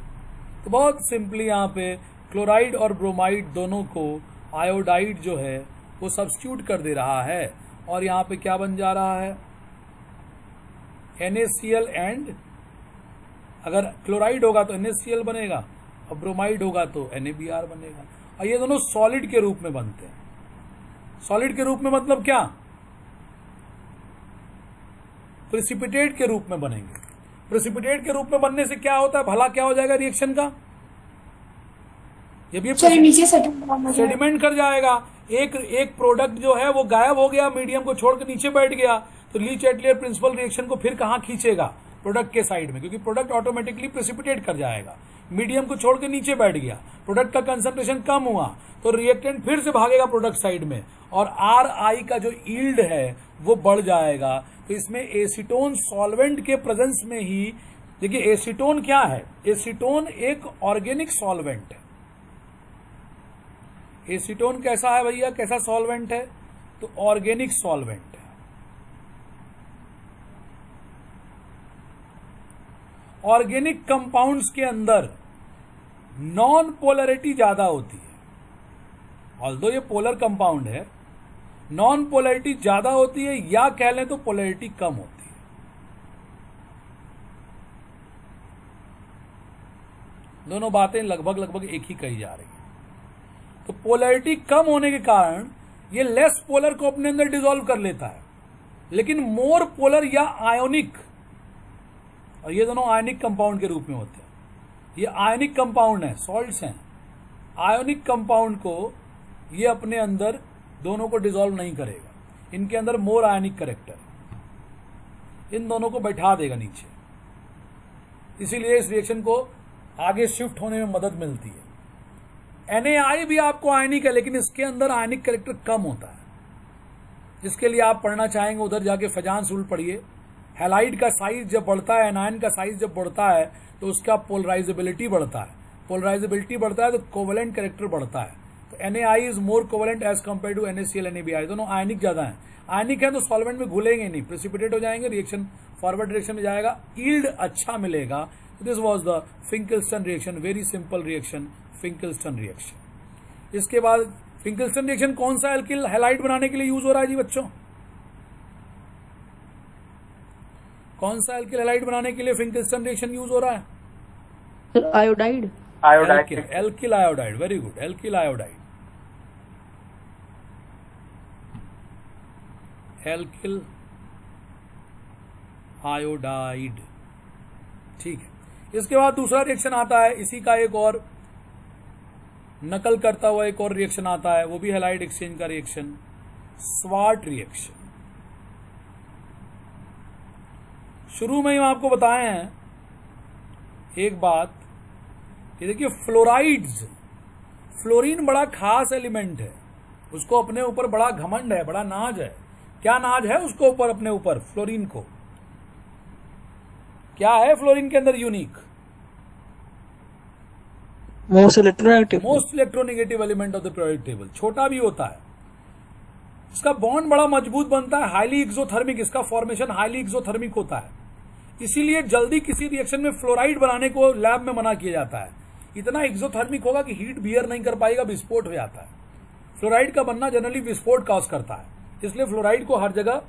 तो बहुत सिंपली यहाँ पे क्लोराइड और ब्रोमाइड दोनों को आयोडाइड जो है वो सब्स्टिट्यूट कर दे रहा है, और यहाँ पे क्या बन जा रहा है, NaCl एंड, अगर क्लोराइड होगा तो NaCl बनेगा और ब्रोमाइड होगा तो NaBr बनेगा, और ये दोनों सॉलिड के रूप में बनते हैं। सॉलिड के रूप में मतलब क्या, प्रेसिपिटेट के रूप में बनेंगे। प्रेसिपिटेट के रूप में बनने से क्या होता है, भला क्या हो जाएगा रिएक्शन का, जब ये नीचे सेडिमेंट कर जाएगा, एक प्रोडक्ट जो है वो गायब हो गया, मीडियम को छोड़कर नीचे बैठ गया, तो ली चैटलियर प्रिंसिपल रिएक्शन को फिर कहां खींचेगा, प्रोडक्ट के साइड में, क्योंकि प्रोडक्ट ऑटोमेटिकली प्रेसिपिटेट कर जाएगा, मीडियम को छोड़ के नीचे बैठ गया, प्रोडक्ट का कंसंट्रेशन कम हुआ तो रिएक्टेंट फिर से भागेगा प्रोडक्ट साइड में, और RI का जो यील्ड है वो बढ़ जाएगा। तो इसमें एसीटोन सॉल्वेंट के प्रेजेंस में ही, देखिए एसीटोन क्या है, एसीटोन एक ऑर्गेनिक सॉल्वेंट है। एसीटोन कैसा है भैया, कैसा सॉल्वेंट है, तो ऑर्गेनिक सॉल्वेंट है। ऑर्गेनिक कंपाउंड्स के अंदर नॉन पोलरिटी ज्यादा होती है, ऑल्दो ये पोलर कंपाउंड है, नॉन पोलरिटी ज्यादा होती है, या कह लें तो पोलरिटी कम होती है। दोनों बातें लगभग एक ही कही जा रही है। तो पोलरिटी कम होने के कारण ये लेस पोलर को अपने अंदर डिसॉल्व कर लेता है, लेकिन मोर पोलर या आयोनिक, और ये दोनों आयनिक कंपाउंड के रूप में होते हैं, ये आयनिक कंपाउंड है, सॉल्ट्स हैं, आयोनिक कंपाउंड को ये अपने अंदर दोनों को डिसॉल्व नहीं करेगा, इनके अंदर मोर आयनिक कैरेक्टर, इन दोनों को बैठा देगा नीचे, इसीलिए इस रिएक्शन को आगे शिफ्ट होने में मदद मिलती है। NaI भी आपको आयनिक है, लेकिन इसके अंदर आयनिक कैरेक्टर कम होता है, जिसके लिए आप पढ़ना चाहेंगे उधर जाके फजांस रूल पढ़िए। हैलाइड का साइज जब बढ़ता है, एनायन का साइज जब बढ़ता है तो उसका पोलराइजेबिलिटी बढ़ता है, पोलराइजेबिलिटी बढ़ता है तो कोवेलेंट कैरेक्टर बढ़ता है। तो NaI is more covalent as compare to NaCl NaBr, दोनों आयनिक ज्यादा है, आयनिक है तो सॉल्वेंट में घुलेंगे नहीं, प्रेसिपिटेट हो जाएंगे, रिएक्शन फॉरवर्ड डायरेक्शन में जाएगा, यील्ड अच्छा मिलेगा। This was the Finkelstein reaction, very simple reaction, Finkelstein reaction. इसके बाद फिंकिल्स्टन रिएक्शन कौन सा एल्किल हैलाइड बनाने के लिए यूज हो रहा है जी बच्चों, कौन सा एल्किल हैलाइड बनाने के लिए फिंकिल्स्टन रिएक्शन यूज हो रहा है, sir iodide, alkyl iodide, very good, alkyl iodide, alkyl iodide, ठीक है। इसके बाद दूसरा रिएक्शन आता है, इसी का एक और नकल करता हुआ एक और रिएक्शन आता है, वो भी हैलाइड एक्सचेंज का रिएक्शन, स्वार्ट रिएक्शन। शुरू में ही आपको बताए हैं एक बात, ये देखिए फ्लोराइड्स, फ्लोरीन बड़ा खास एलिमेंट है, उसको अपने ऊपर बड़ा घमंड है, बड़ा नाज है। क्या नाज है उसको ऊपर, अपने ऊपर फ्लोरीन को, क्या है फ्लोरीन के अंदर unique? Most electronegative. Most electronegative element of the periodic table. छोटा भी होता है, इसका बॉन्ड बड़ा मजबूत बनता है, हाईली एक्सोथर्मिक, इसका फॉर्मेशन हाईली एक्सोथर्मिक होता है, इसीलिए जल्दी किसी रिएक्शन में फ्लोराइड बनाने को लैब में मना किया जाता है। इतना एक्सोथर्मिक होगा कि हीट बियर नहीं कर पाएगा, विस्फोट हो जाता है। फ्लोराइड का बनना जनरली विस्फोट कॉज करता है, इसलिए फ्लोराइड को हर जगह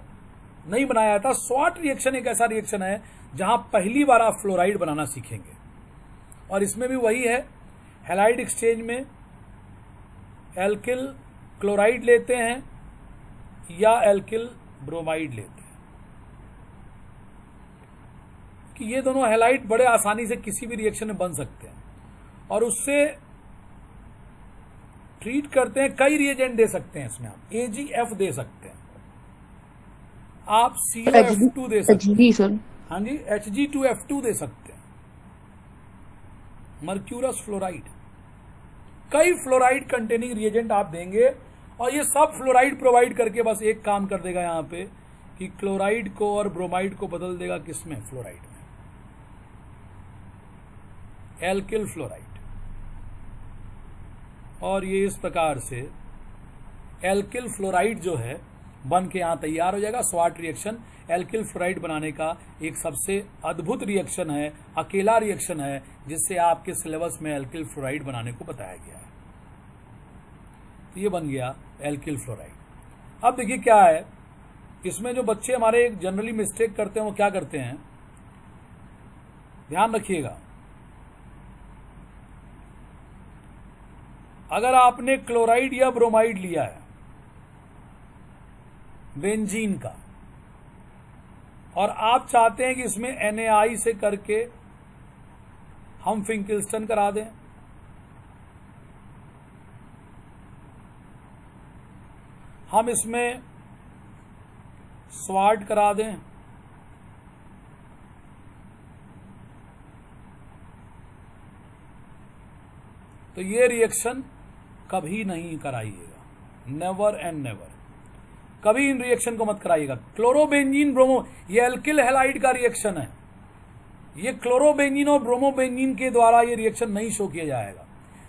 नहीं बनाया जाता। स्वाट रिएक्शन एक ऐसा रिएक्शन है जहां पहली बार आप फ्लोराइड बनाना सीखेंगे, और इसमें भी वही है, हैलाइड एक्सचेंज में एल्किल क्लोराइड लेते हैं या एल्किल ब्रोमाइड लेते हैं, कि ये दोनों हैलाइड बड़े आसानी से किसी भी रिएक्शन में बन सकते हैं, और उससे ट्रीट करते हैं। कई रिएजेंट दे सकते हैं इसमें, आप AgF दे सकते हैं, आप COF2 दे सकते हैं, जी सर। हाँ जी, Hg2F2 दे सकते हैं, मर्क्यूरस फ्लोराइड, कई फ्लोराइड कंटेनिंग रिएजेंट आप देंगे, और ये सब फ्लोराइड प्रोवाइड करके बस एक काम कर देगा यहां पे कि क्लोराइड को और ब्रोमाइड को बदल देगा किसमें? फ्लोराइड में, एल्किल फ्लोराइड। और ये इस प्रकार से एल्किल फ्लोराइड जो है बन के यहां तैयार हो जाएगा। स्वाट रिएक्शन एल्किल फ्लोराइड बनाने का एक सबसे अद्भुत रिएक्शन है, अकेला रिएक्शन है जिससे आपके सिलेबस में एल्किल फ्लोराइड बनाने को बताया गया है। तो ये बन गया एल्किल फ्लोराइड। अब देखिए क्या है, इसमें जो बच्चे हमारे जनरली मिस्टेक करते हैं वो क्या करते हैं, ध्यान रखिएगा। अगर आपने क्लोराइड या ब्रोमाइड लिया है बेंजीन का, और आप चाहते हैं कि इसमें NaI से करके हम फिंकिल्स्टन करा दें, हम इसमें स्वाट करा दें, तो ये रिएक्शन कभी नहीं कराइएगा, नेवर एंड नेवर, कभी इन रिएक्शन को मत कराइएगा। क्लोरोबेंजीन ब्रोमो, ये एल्किल हैलाइड का रिएक्शन है, ये क्लोरोबेंजीन और ब्रोमोबेंजीन के द्वारा ये रिएक्शन नहीं शो किया जाएगा।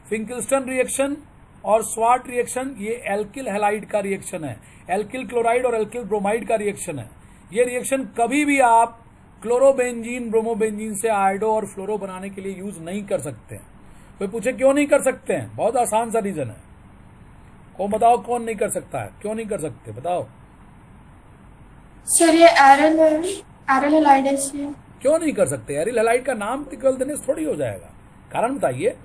फिंकिल्स्टन रिएक्शन और स्वाट रिएक्शन ये एल्किल हैलाइड का रिएक्शन है, एल्किल क्लोराइड और एल्किल ब्रोमाइड का रिएक्शन है। ये रिएक्शन कभी भी आप क्लोरोबेंजीन ब्रोमोबेंजीन से आयोडो और फ्लोरो बनाने के लिए यूज नहीं कर सकते हैं। कोई पूछे क्यों नहीं कर सकते हैं, बहुत आसान सा रीजन है। कौन बताओ कौन नहीं कर सकता है, क्यों नहीं कर सकते बताओ? सर ये एरिल हैलाइड है इसलिए। क्यों नहीं कर सकते? एरिल हैलाइड का नाम निकल देने से थोड़ी हो जाएगा, कारण बताइए।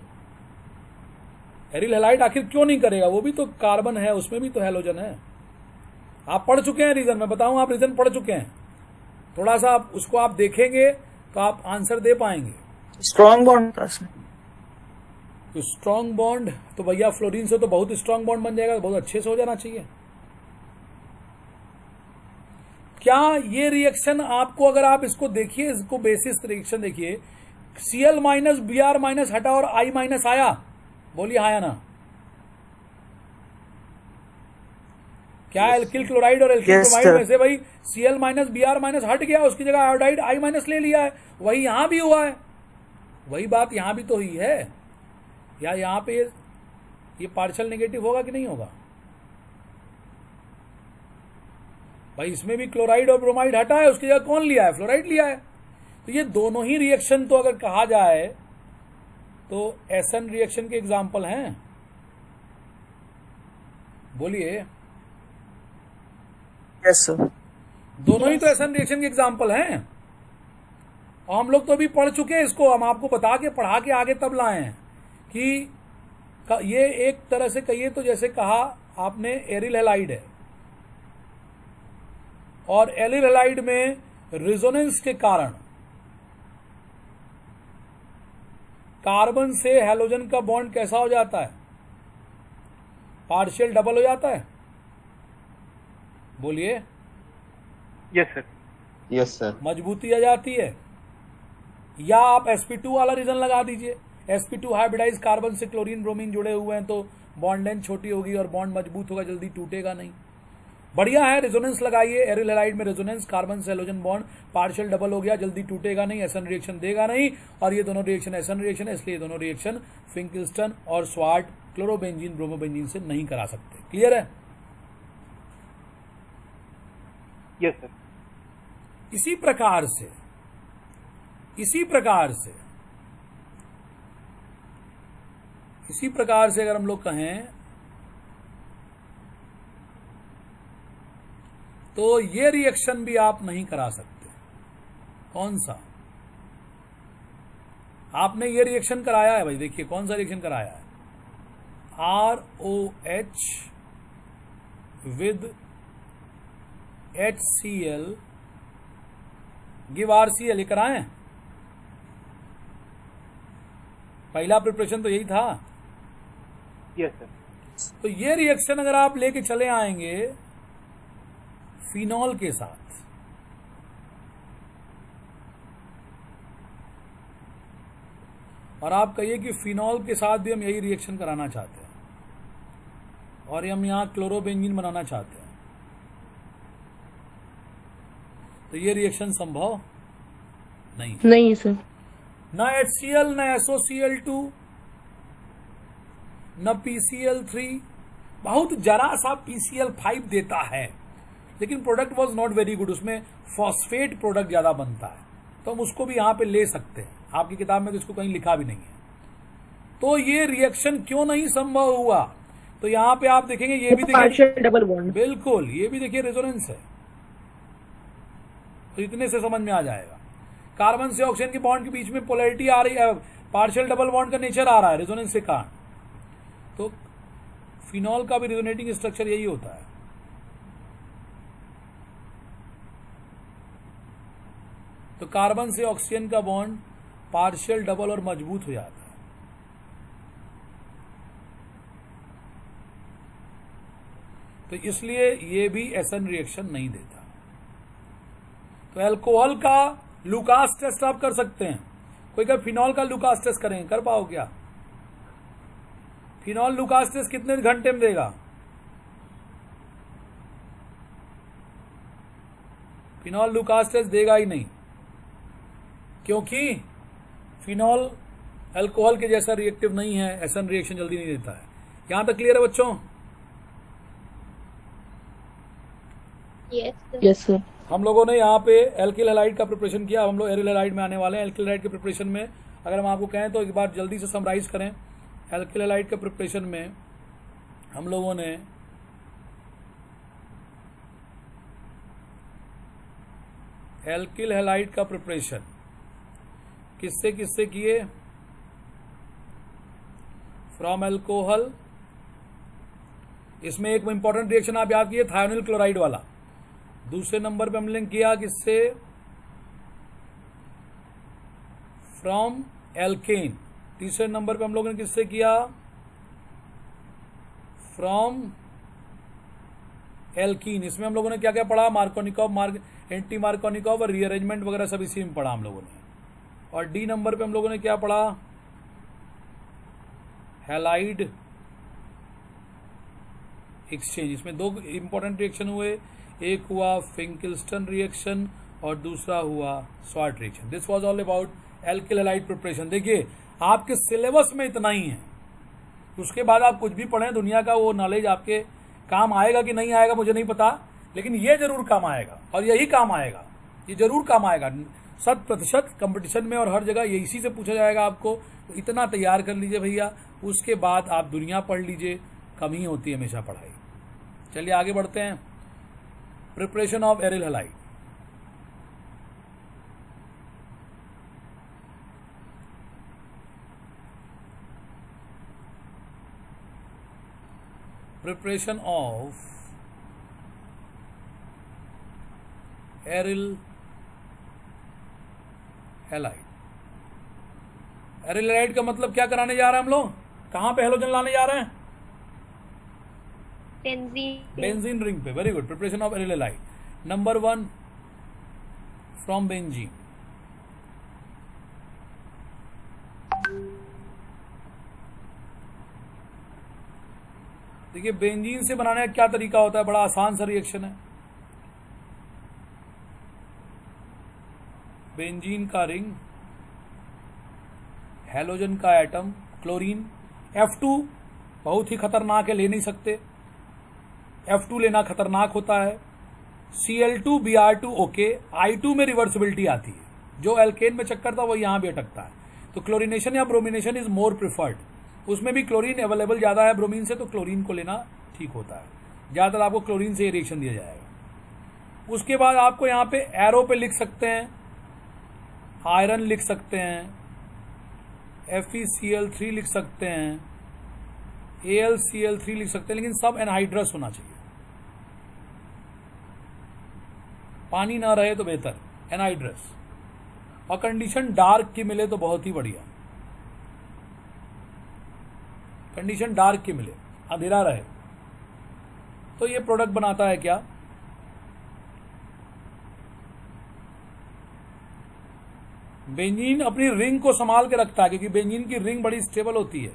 एरिल हैलाइड आखिर क्यों नहीं करेगा? वो भी तो कार्बन है, उसमें भी तो हैलोजन है। आप पढ़ चुके हैं रीजन, मैं बताऊं आप रीजन पढ़ चुके हैं, थोड़ा सा आप उसको आप देखेंगे तो आप आंसर दे पाएंगे। स्ट्रॉन्ग बॉन्ड था इसमें। तो स्ट्रॉन्ग बॉन्ड तो भैया फ्लोरीन से तो बहुत स्ट्रॉन्ग बॉन्ड बन जाएगा, बहुत अच्छे से हो जाना चाहिए। क्या ये रिएक्शन आपको, अगर आप इसको देखिए, इसको बेसिस रिएक्शन देखिए, Cl माइनस Br माइनस हटा और I माइनस आया, बोलिए हाँ या ना? क्या एल्किल क्लोराइड और एल्किल ब्रोमाइड में से भाई Cl माइनस Br माइनस हट गया, उसकी जगह आयोडाइड I माइनस ले लिया है? वही यहां भी हुआ है, वही बात यहां भी तो हुई है। या यहां पे ये पार्शियल नेगेटिव होगा कि नहीं होगा? भाई इसमें भी क्लोराइड और ब्रोमाइड हटा है, उसकी जगह कौन लिया है? फ्लोराइड लिया है। तो ये दोनों ही रिएक्शन तो अगर कहा जाए तो एसन रिएक्शन के एग्जाम्पल हैं, बोलिए। Yes sir. दोनों ही तो एसन रिएक्शन के एग्जाम्पल हैं, और हम लोग तो अभी पढ़ चुके हैं इसको, हम आपको बता के पढ़ा के आगे तब लाए हैं कि ये एक तरह से कहिए तो जैसे कहा आपने एरिल हैलाइड है, और एरिल हैलाइड में रिजोनेंस के कारण कार्बन से हैलोजन का बॉन्ड कैसा हो जाता है? पार्शियल डबल हो जाता है, बोलिए। Yes sir. Yes sir. मजबूती आ जाती है। या आप sp2 वाला रीजन लगा दीजिए, sp2 हाइब्रिडाइज कार्बन से क्लोरीन ब्रोमीन जुड़े हुए हैं तो बॉन्ड लेंथ छोटी होगी और बॉन्ड मजबूत होगा, जल्दी टूटेगा नहीं। बढ़िया है, रेजोनेंस लगाइए, एरिल हैलाइड में रेजोनेंस, कार्बन से हेलोजन बॉन्ड पार्शियल डबल हो गया, जल्दी टूटेगा नहीं, एसन रिएक्शन देगा नहीं, और ये दोनों रिएक्शन एसन रिएक्शन है, इसलिए दोनों रिएक्शन फिंकिल्स्टन और स्वार्ट क्लोरोबेंजीन ब्रोमोबेंजीन से नहीं करा सकते। क्लियर है? Yes sir. इसी प्रकार से अगर हम लोग कहें तो ये रिएक्शन भी आप नहीं करा सकते। कौन सा? आपने ये रिएक्शन कराया है भाई, देखिए कौन सा रिएक्शन कराया है, ROH with HCl give RCl, ये कराए? पहला प्रिपरेशन तो यही था। Yes sir. तो ये रिएक्शन अगर आप लेके चले आएंगे फिनॉल के साथ, और आप कहिए कि फिनॉल के साथ भी हम यही रिएक्शन कराना चाहते हैं और हम यहां क्लोरोबेंजीन बनाना चाहते हैं, तो ये रिएक्शन संभव नहीं। नहीं सर। ना HCl, ना SOCl2, न PCl3, बहुत जरा सा PCl5 देता है, लेकिन product was not very good, उसमें फॉस्फेट प्रोडक्ट ज्यादा बनता है, तो हम उसको भी यहां पे ले सकते हैं। आपकी किताब में तो इसको कहीं लिखा भी नहीं है। तो ये रिएक्शन क्यों नहीं संभव हुआ? तो यहां पे आप देखेंगे, ये भी देखिए पार्शियल डबल बॉन्ड। बिल्कुल, ये भी देखिए रेजोनेंस है, तो इतने से समझ में आ जाएगा। कार्बन से ऑक्सीजन के बॉन्ड के बीच में पोलैरिटी आ रही है, पार्शियल डबल बॉन्ड का नेचर आ रहा है रेजोनेंस के कारण, तो फिनॉल का भी रेजोनेटिंग स्ट्रक्चर यही होता है। तो कार्बन से ऑक्सीजन का बॉन्ड पार्शियल डबल और मजबूत हो जाता है। तो इसलिए ये भी एसन रिएक्शन नहीं देता। तो अल्कोहल का लुकास टेस्ट आप कर सकते हैं। कोई कहे फिनॉल का लुकास टेस्ट करेंगे, कर पाओ क्या? फिनॉल लुकास टेस्ट कितने घंटे में देगा? फिनॉल लुकास टेस्ट देगा ही नहीं, क्योंकि फिनॉल अल्कोहल के जैसा रिएक्टिव नहीं है, एसन रिएक्शन जल्दी नहीं देता है। यहां तक क्लियर है बच्चों? Yes sir. हम लोगों ने यहाँ पे एल्किल हैलाइड का प्रिपरेशन किया, हम लोग एरिल हैलाइड में आने वाले हैं। एल्किल हैलाइड के प्रिपरेशन में अगर हम आपको कहें तो एक बार जल्दी से समराइज करें। एल्किल हैलाइड के प्रिपरेशन में हम लोगों ने एल्किल हैलाइड का प्रिपरेशन किससे किससे किए? From alcohol. इसमें एक इंपॉर्टेंट रिएक्शन आप याद किए, थायोनिल क्लोराइड वाला। दूसरे नंबर पे हमने किया किससे? From alkene. तीसरे नंबर पे हम लोगों ने किससे किया? From alkene. इसमें हम लोगों ने क्या क्या पढ़ा? मार्कोनिकॉव, एंटी मार्कोनिकॉव और रीअरेंजमेंट वगैरह सब इसी में पढ़ा हम लोगों ने। और डी नंबर पे हम लोगों ने क्या पढ़ा? Halide exchange. इसमें दो इंपॉर्टेंट रिएक्शन हुए, एक हुआ फिंकिल्स्टन रिएक्शन और दूसरा हुआ sword reaction. This was all about alkyl halide preparation. देखिए आपके सिलेबस में इतना ही है, उसके बाद आप कुछ भी पढ़ें दुनिया का, वो नॉलेज आपके काम आएगा कि नहीं आएगा मुझे नहीं पता, लेकिन ये जरूर काम आएगा और यही काम आएगा, ये जरूर काम आएगा 100% कंपटीशन में और हर जगह ये इसी से पूछा जाएगा आपको। तो इतना तैयार कर लीजिए भैया, उसके बाद आप दुनिया पढ़ लीजिए, कम ही होती है हमेशा पढ़ाई। चलिए आगे बढ़ते हैं। Preparation of aryl halide. Preparation of aryl halide. Aryl halide का मतलब क्या कराने जा रहे हैं हम लोग? कहां पे हेलोजन लाने जा रहे हैं? बेंजीन रिंग पे। Very good. Preparation of aryl halide. Number 1 from benzene. तो देखिए बेंजीन से बनाने का क्या तरीका होता है, बड़ा आसान सा रिएक्शन है। बेंजीन का रिंग, हैलोजन का एटम, क्लोरीन, F2 बहुत ही खतरनाक है, ले नहीं सकते, F2 लेना खतरनाक होता है। Cl2 Br2 ओके, I2 में रिवर्सिबिलिटी आती है, जो एल्केन में चक्कर था वो यहां भी अटकता है। तो क्लोरीनेशन या ब्रोमिनेशन इज मोर प्रिफर्ड, उसमें भी क्लोरीन अवेलेबल ज्यादा है ब्रोमीन से, तो क्लोरीन को लेना ठीक होता है। ज्यादातर आपको क्लोरीन से रिएक्शन दिया जाएगा। उसके बाद आपको यहाँ पे एरो पे लिख सकते हैं, आयरन लिख सकते हैं, FeCl3 लिख सकते हैं, AlCl3 लिख सकते हैं, लेकिन सब एनहाइड्रस होना चाहिए, पानी ना रहे तो बेहतर, एनहाइड्रस। और कंडीशन डार्क की मिले तो बहुत ही बढ़िया, कंडीशन डार्क की मिले, अंधेरा रहे। तो ये प्रोडक्ट बनाता है क्या, बेंजीन अपनी रिंग को संभाल के रखता है, क्योंकि बेंजीन की रिंग बड़ी स्टेबल होती है,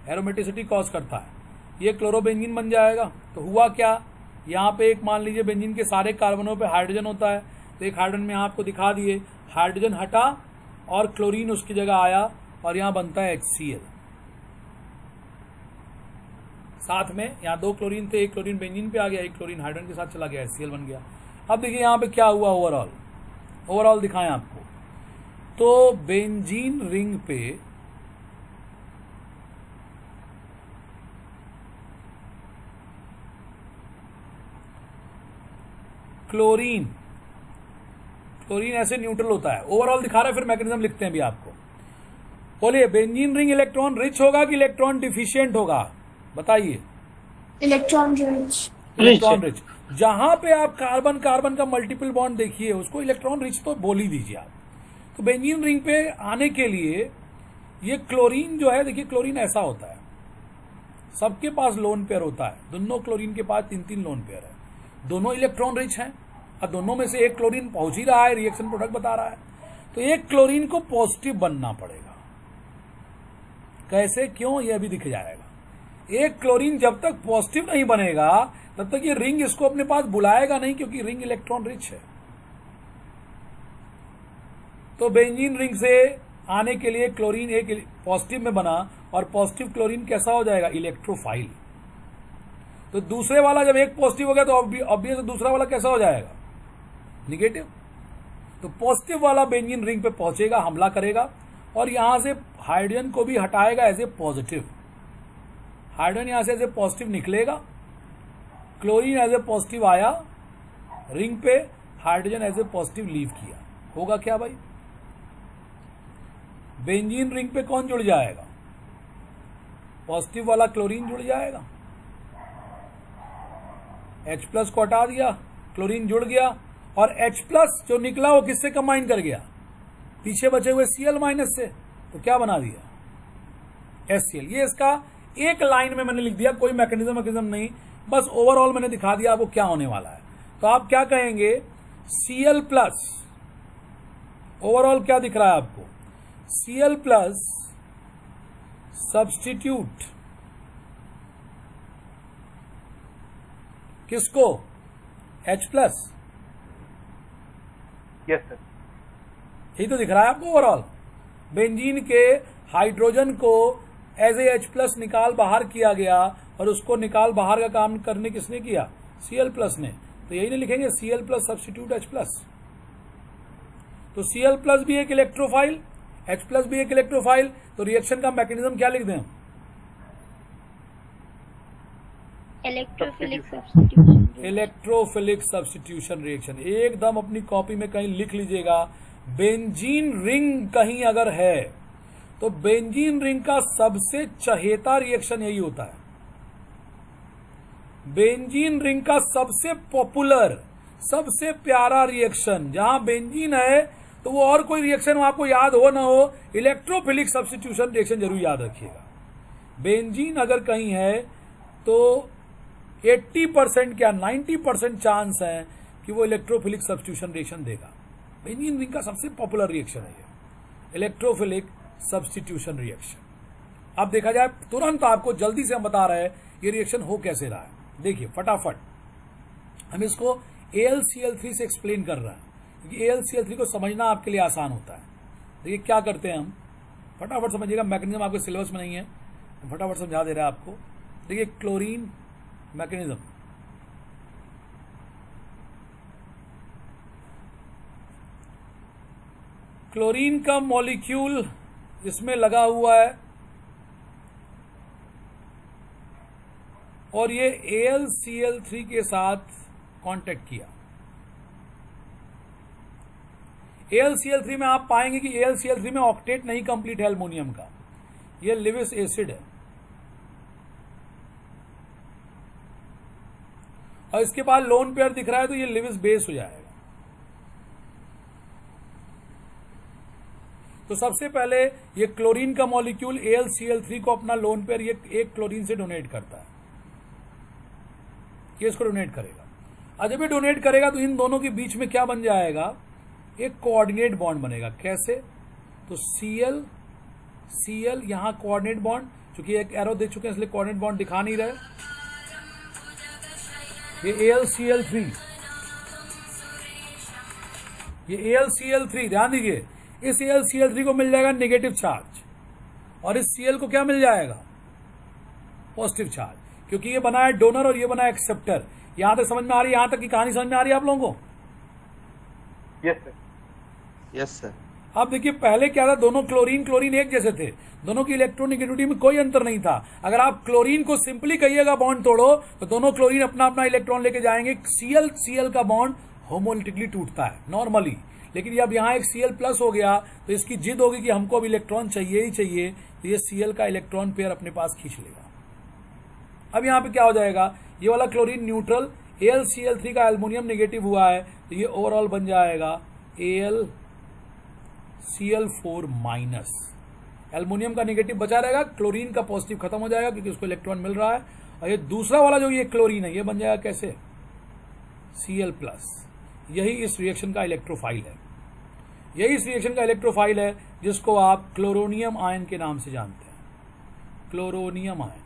एरोमेटिसिटी कॉज करता है। ये क्लोरोबेंजीन बन जाएगा। तो हुआ क्या, यहाँ पे एक मान लीजिए बेंजीन के सारे कार्बनों पे हाइड्रोजन होता है, तो एक हाइड्रोजन में आपको दिखा दिए, हाइड्रोजन हटा और क्लोरीन उसकी जगह आया और यहाँ बनता है HCl। साथ में यहाँ 2 क्लोरीन थे, एक क्लोरीन बेंजीन पे आ गया, एक क्लोरीन हाइड्रोजन के साथ चला गया, HCl बन गया। अब देखिए यहाँ पे क्या हुआ, ओवरऑल दिखाएं आपको। तो बेंजीन रिंग पे क्लोरीन ऐसे न्यूट्रल होता है, ओवरऑल दिखा रहा है, फिर मैकेनिज्म लिखते हैं भी आपको। बोलिए बेंजीन रिंग इलेक्ट्रॉन रिच होगा कि इलेक्ट्रॉन डिफिशिएंट होगा, बताइए। Electron rich. इलेक्ट्रॉन रिच, जहां पे आप कार्बन कार्बन का मल्टीपल बॉन्ड देखिए उसको इलेक्ट्रॉन रिच तो बोल ही दीजिए आप। तो बेंजीन रिंग पे आने के लिए ये क्लोरीन जो है, देखिए क्लोरीन ऐसा होता है, सबके पास लोन पेयर होता है, दोनों क्लोरीन के पास 3-3 लोन पेयर है, दोनों इलेक्ट्रॉन रिच हैं, और दोनों में से एक क्लोरीन पहुंच ही रहा है, रिएक्शन प्रोडक्ट बता रहा है। तो एक क्लोरीन को पॉजिटिव बनना पड़ेगा, कैसे क्यों ये अभी दिख जाएगा। एक क्लोरीन जब तक पॉजिटिव नहीं बनेगा तब तक ये रिंग इसको अपने पास बुलाएगा नहीं, क्योंकि रिंग इलेक्ट्रॉन रिच है। तो बेंजीन रिंग से आने के लिए क्लोरीन एक पॉजिटिव में बना, और पॉजिटिव क्लोरीन कैसा हो जाएगा, इलेक्ट्रोफाइल। तो दूसरे वाला जब एक पॉजिटिव हो गया तो ऑब्वियस दूसरा वाला कैसा हो जाएगा, निगेटिव। तो पॉजिटिव वाला बेंजीन रिंग पे पहुंचेगा, हमला करेगा, और यहां से हाइड्रोजन को भी हटाएगा एज ए पॉजिटिव। हाइड्रोजन यहां से एज ए पॉजिटिव निकलेगा, क्लोरीन एज ए पॉजिटिव आया रिंग पे, hydrogen as a positive leave किया। होगा क्या भाई, बेंजीन रिंग पे कौन जुड़ जाएगा, पॉजिटिव वाला क्लोरीन जुड़ जाएगा, H+ को हटा दिया, क्लोरीन जुड़ गया, और H+ जो निकला वो किससे कंबाइन कर गया, पीछे बचे हुए Cl- से, तो क्या बना दिया, HCl। ये इसका एक लाइन में मैंने लिख दिया, कोई मैकेनिज्म नहीं, बस ओवरऑल मैंने दिखा दिया आपको क्या होने वाला है। तो आप क्या कहेंगे, Cl+, ओवरऑल क्या दिख रहा है आपको, Cl+ सब्स्टिट्यूट किसको, H+, यस सर। यही तो दिख रहा है आपको। ओवरऑल बेंजीन के हाइड्रोजन को एज ए H+ निकाल बाहर किया गया, और उसको निकाल बाहर का काम करने किसने किया, Cl+ ने। तो यही नहीं लिखेंगे Cl+ सब्स्टिट्यूट H+। तो Cl+ भी एक इलेक्ट्रोफाइल, H+ भी एक इलेक्ट्रोफाइल, तो रिएक्शन का मैकेनिज्म क्या लिख दें, electrophilic substitution. Electrophilic substitution reaction. एकदम अपनी कॉपी में कहीं लिख लीजिएगा। बेंजीन रिंग कहीं अगर है तो बेंजीन रिंग का सबसे चहेता रिएक्शन यही होता है। बेंजीन रिंग का सबसे पॉपुलर, सबसे प्यारा रिएक्शन, जहां बेंजीन है तो वो और कोई रिएक्शन आपको याद हो ना हो, इलेक्ट्रोफिलिक सब्स्टिट्यूशन रिएक्शन जरूर याद रखिएगा। बेंजीन अगर कहीं है तो 80% क्या 90% चांस है कि वो इलेक्ट्रोफिलिक सब्स्टिट्यूशन रिएक्शन देगा। बेंजीन रिंग का सबसे पॉपुलर रिएक्शन है ये, इलेक्ट्रोफिलिक सब्स्टिट्यूशन रिएक्शन। अब देखा जाए तुरंत आपको जल्दी से हम बता रहे हैं ये रिएक्शन हो कैसे रहा है। देखिए फटाफट हम इसको AlCl3 से एक्सप्लेन कर रहे हैं, क्योंकि AlCl3 को समझना आपके लिए आसान होता है। देखिए क्या करते हैं हम, फटाफट समझिएगा, मैकेनिज्म आपके सिलेबस में नहीं है, फटाफट समझा दे रहा है आपको। देखिए क्लोरीन मैकेनिज्म, क्लोरीन का मॉलिक्यूल इसमें लगा हुआ है और ये AlCl3 के साथ कांटेक्ट किया। AlCl3 में आप पाएंगे कि AlCl3 में ऑक्टेट नहीं कंप्लीट है एल्युमिनियम का, ये लिविस एसिड है। और इसके बाद लोन पेयर दिख रहा है तो ये लिविस बेस हो जाएगा। तो सबसे पहले ये क्लोरीन का मॉलिक्यूल AlCl3 को अपना लोन पेयर ये एक क्लोरीन से डोनेट करता है, ये इसको डोनेट करेगा। और जब ये डोनेट करेगा तो इन दोनों के बीच में क्या बन जाएगा, एक कोऑर्डिनेट बॉन्ड बनेगा। कैसे, तो Cl यहां कोऑर्डिनेट बॉन्ड, चूंकि एक एरो दे चुके हैं इसलिए कोऑर्डिनेट बॉन्ड दिखा नहीं रहे। ये AlCl3, ये AlCl3 ध्यान दीजिए, इस AlCl3 को मिल जाएगा नेगेटिव चार्ज और इस Cl को क्या मिल जाएगा, पॉजिटिव चार्ज, क्योंकि ये बना है डोनर और ये बना है एक्सेप्टर। यहां तक समझ में आ रही है, यहां तक की कहानी समझ में आ रही है आप लोगों को? Yes sir. Yes sir. अब देखिए पहले क्या था, दोनों क्लोरीन एक जैसे थे, दोनों की इलेक्ट्रोनेगेटिविटी में कोई अंतर नहीं था। अगर आप क्लोरीन को सिंपली कहिएगा बॉन्ड तोड़ो तो दोनों क्लोरीन अपना अपना इलेक्ट्रॉन लेके जाएंगे। Cl का बॉन्ड होमोलिटिकली टूटता है नॉर्मली, लेकिन जब यहाँ एक Cl+ हो गया तो इसकी जिद होगी कि हमको अब इलेक्ट्रॉन चाहिए ही चाहिए, तो ये Cl का इलेक्ट्रॉन पेयर अपने पास खींच लेगा। अब यहाँ पे क्या हो जाएगा, ये वाला क्लोरीन न्यूट्रल, AlCl3 का एल्युमिनियम नेगेटिव हुआ है तो ये ओवरऑल बन जाएगा AlCl4-। एल्युमिनियम का नेगेटिव बचा रहेगा, क्लोरीन का पॉजिटिव खत्म हो जाएगा क्योंकि उसको इलेक्ट्रॉन मिल रहा है। और ये दूसरा वाला जो ये क्लोरीन है ये बन जाएगा कैसे, Cl+। यही इस रिएक्शन का इलेक्ट्रोफाइल है, यही इस रिएक्शन का इलेक्ट्रोफाइल है जिसको आप क्लोरोनियम आयन के नाम से जानते हैं। क्लोरोनियम आयन,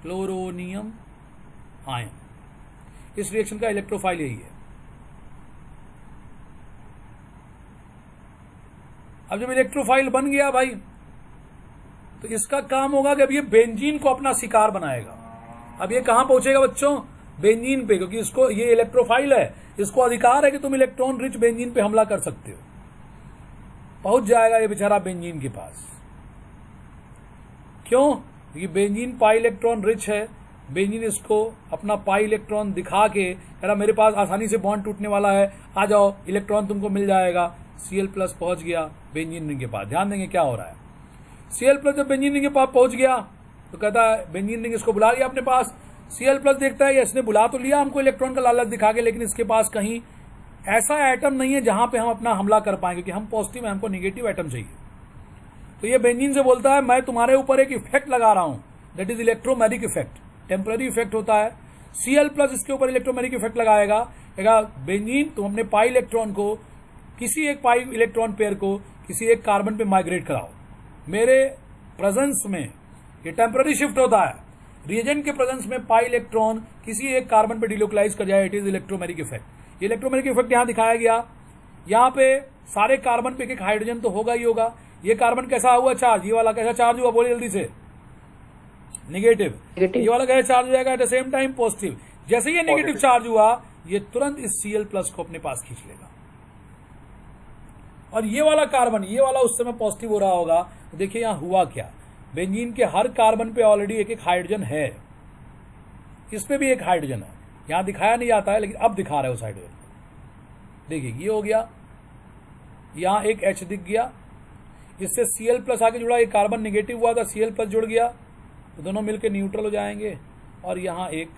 क्लोरोनियम आयन, इस रिएक्शन का इलेक्ट्रोफाइल यही है। अब जब इलेक्ट्रोफाइल बन गया भाई तो इसका काम होगा कि अब ये बेंजीन को अपना शिकार बनाएगा। अब ये कहां पहुंचेगा बच्चों, बेंजीन पे, क्योंकि इसको ये इलेक्ट्रोफाइल है, इसको अधिकार है कि तुम इलेक्ट्रॉन रिच बेंजीन पे हमला कर सकते हो। पहुंच जाएगा ये बेचारा बेंजीन के पास। क्यों, क्योंकि बेंजीन पाई इलेक्ट्रॉन रिच है। बेंजीन इसको अपना पाई इलेक्ट्रॉन दिखा के कह रहा मेरे पास आसानी से बॉन्ड टूटने वाला है, आ जाओ इलेक्ट्रॉन तुमको मिल जाएगा। Cl+ पहुंच गया बेंजीन रिंग के पास। ध्यान देंगे क्या हो रहा है, Cl+ जब बेंजीन रिंग के पास पहुंच गया तो कहता है बेंजीन रिंग इसको बुला लिया अपने पास। Cl+ देखता है इसने बुला तो लिया हमको इलेक्ट्रॉन का लालच दिखा के, लेकिन इसके पास कहीं ऐसा एटम नहीं है जहां पे हम अपना हमला कर पाएंगे, क्योंकि हम पॉजिटिव है, हमको निगेटिव एटम चाहिए। तो ये बेंजीन से बोलता है मैं तुम्हारे ऊपर एक इफेक्ट लगा रहा हूं, that is electromagnetic effect, temporary effect होता है। Cl+ इसके ऊपर इलेक्ट्रोमैग्नेटिक इफेक्ट लगाएगा, कहेगा बेंजीन तुम अपने पाई इलेक्ट्रॉन को, किसी एक पाई इलेक्ट्रॉन पेयर को किसी एक कार्बन पे माइग्रेट कराओ। मेरे प्रेजेंस में ये टेम्पररी शिफ्ट होता है, रिएजेंट के प्रेजेंस में पाई इलेक्ट्रॉन किसी एक कार्बन पे डिलोकलाइज कर जाए, इट इज इलेक्ट्रोमैग्नेटिक इफेक्ट। ये इलेक्ट्रोमैग्नेटिक इफेक्ट यहां दिखाया गया। यहाँ पे सारे कार्बन पे एक हाइड्रोजन तो होगा ही होगा। ये कार्बन कैसा हुआ चार्ज, ये वाला कैसा चार्ज हुआ, बोलिए जल्दी से, नेगेटिव। ये वाला कैसा चार्ज हो जाएगा at the same time positive. जैसे ये नेगेटिव चार्ज हुआ ये तुरंत इस Cl+ को अपने पास खींच लेगा। और ये वाला कार्बन, ये वाला उस समय पॉजिटिव हो रहा होगा। तो देखिए यहां हुआ क्या, बेंजीन के हर कार्बन पे ऑलरेडी एक एक हाइड्रोजन है, इस पे भी एक हाइड्रोजन है, यहां दिखाया नहीं जाता है लेकिन अब दिखा रहा है उस हाइड्रोजन को। देखिए ये हो गया, यहां एक H दिख गया, इससे Cl+ आके जुड़ा, एक कार्बन निगेटिव हुआ था, Cl+ जुड़ गया, तो दोनों मिलकर न्यूट्रल हो जाएंगे और यहां एक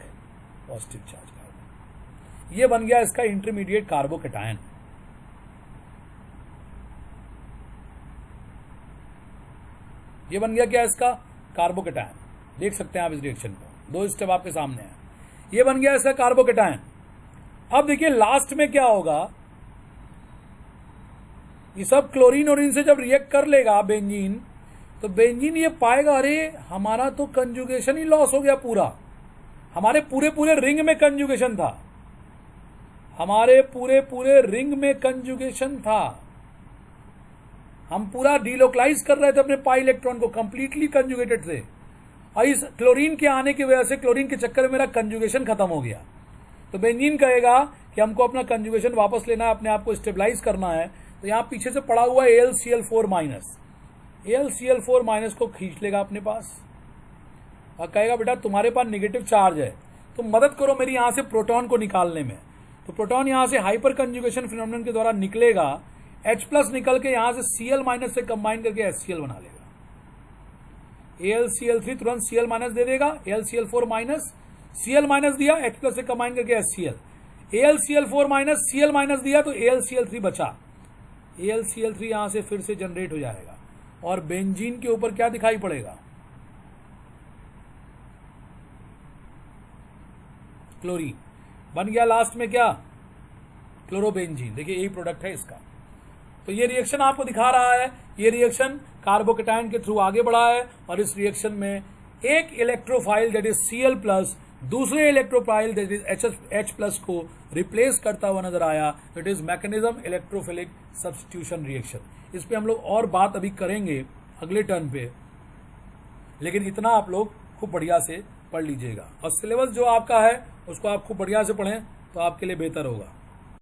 पॉजिटिव चार्ज कार्बन। ये बन गया इसका इंटरमीडिएट कार्बोकैटायन। ये बन गया क्या इसका, कार्बोकैटायन। देख सकते हैं आप इस रिएक्शन को, दो स्टेप आपके सामने है। ये बन गया इसका कार्बोकैटायन। अब देखिए लास्ट में क्या होगा, ये सब क्लोरीन और इनसे जब रिएक्ट कर लेगा बेंजीन, तो बेंजीन ये पाएगा अरे हमारा तो कंजुगेशन ही लॉस हो गया पूरा, हमारे पूरे पूरे रिंग में कंजुगेशन था, हमारे पूरे पूरे रिंग में कंजुगेशन था, हम पूरा डीलोकलाइज कर रहे थे अपने पाई इलेक्ट्रॉन को, कंप्लीटली कंजुगेटेड थे, और इस क्लोरीन के आने की वजह से क्लोरीन के चक्कर में मेरा कंजुगेशन खत्म हो गया। तो बेंजीन कहेगा कि हमको अपना कंजुगेशन वापस लेना है, अपने आप को स्टेबलाइज करना है, तो यहां पीछे से पड़ा हुआ AlCl4 माइनस, AlCl4 माइनस को खींच लेगा अपने पास और कहेगा बेटा तुम्हारे पास नेगेटिव चार्ज है, तुम मदद करो मेरी यहां से प्रोटॉन को निकालने में। तो प्रोटॉन यहां से हाइपर कंजुगेशन फिनोमेनन के द्वारा निकलेगा, H+ निकल के यहां से Cl माइनस से कंबाइन करके HCl बना लेगा। AlCl3 तुरंत Cl माइनस दे देगा, AlCl4 माइनस, Cl माइनस दिया, H+ से कंबाइन करके HCl, AlCl4 minus, Cl minus दिया तो AlCl3 बचा, AlCl3 यहां से फिर से जनरेट हो जाएगा और बेंजीन के ऊपर क्या दिखाई पड़ेगा, क्लोरीन बन गया, लास्ट में क्या, क्लोरोबेंजीन। देखिए यही प्रोडक्ट है इसका। तो ये रिएक्शन आपको दिखा रहा है, ये रिएक्शन कार्बोकेटायन के थ्रू आगे बढ़ा है और इस रिएक्शन में एक इलेक्ट्रोफाइल दैट इज Cl+ दूसरे इलेक्ट्रोफाइल दैट इज H+ को रिप्लेस करता हुआ नजर आया। It is mechanism electrophilic substitution reaction. इस पे हम लोग और बात अभी करेंगे अगले टर्न पे, लेकिन इतना आप लोग खूब बढ़िया से पढ़ लीजिएगा और सिलेबस जो आपका है उसको आप खूब बढ़िया से पढ़ें तो आपके लिए बेहतर होगा।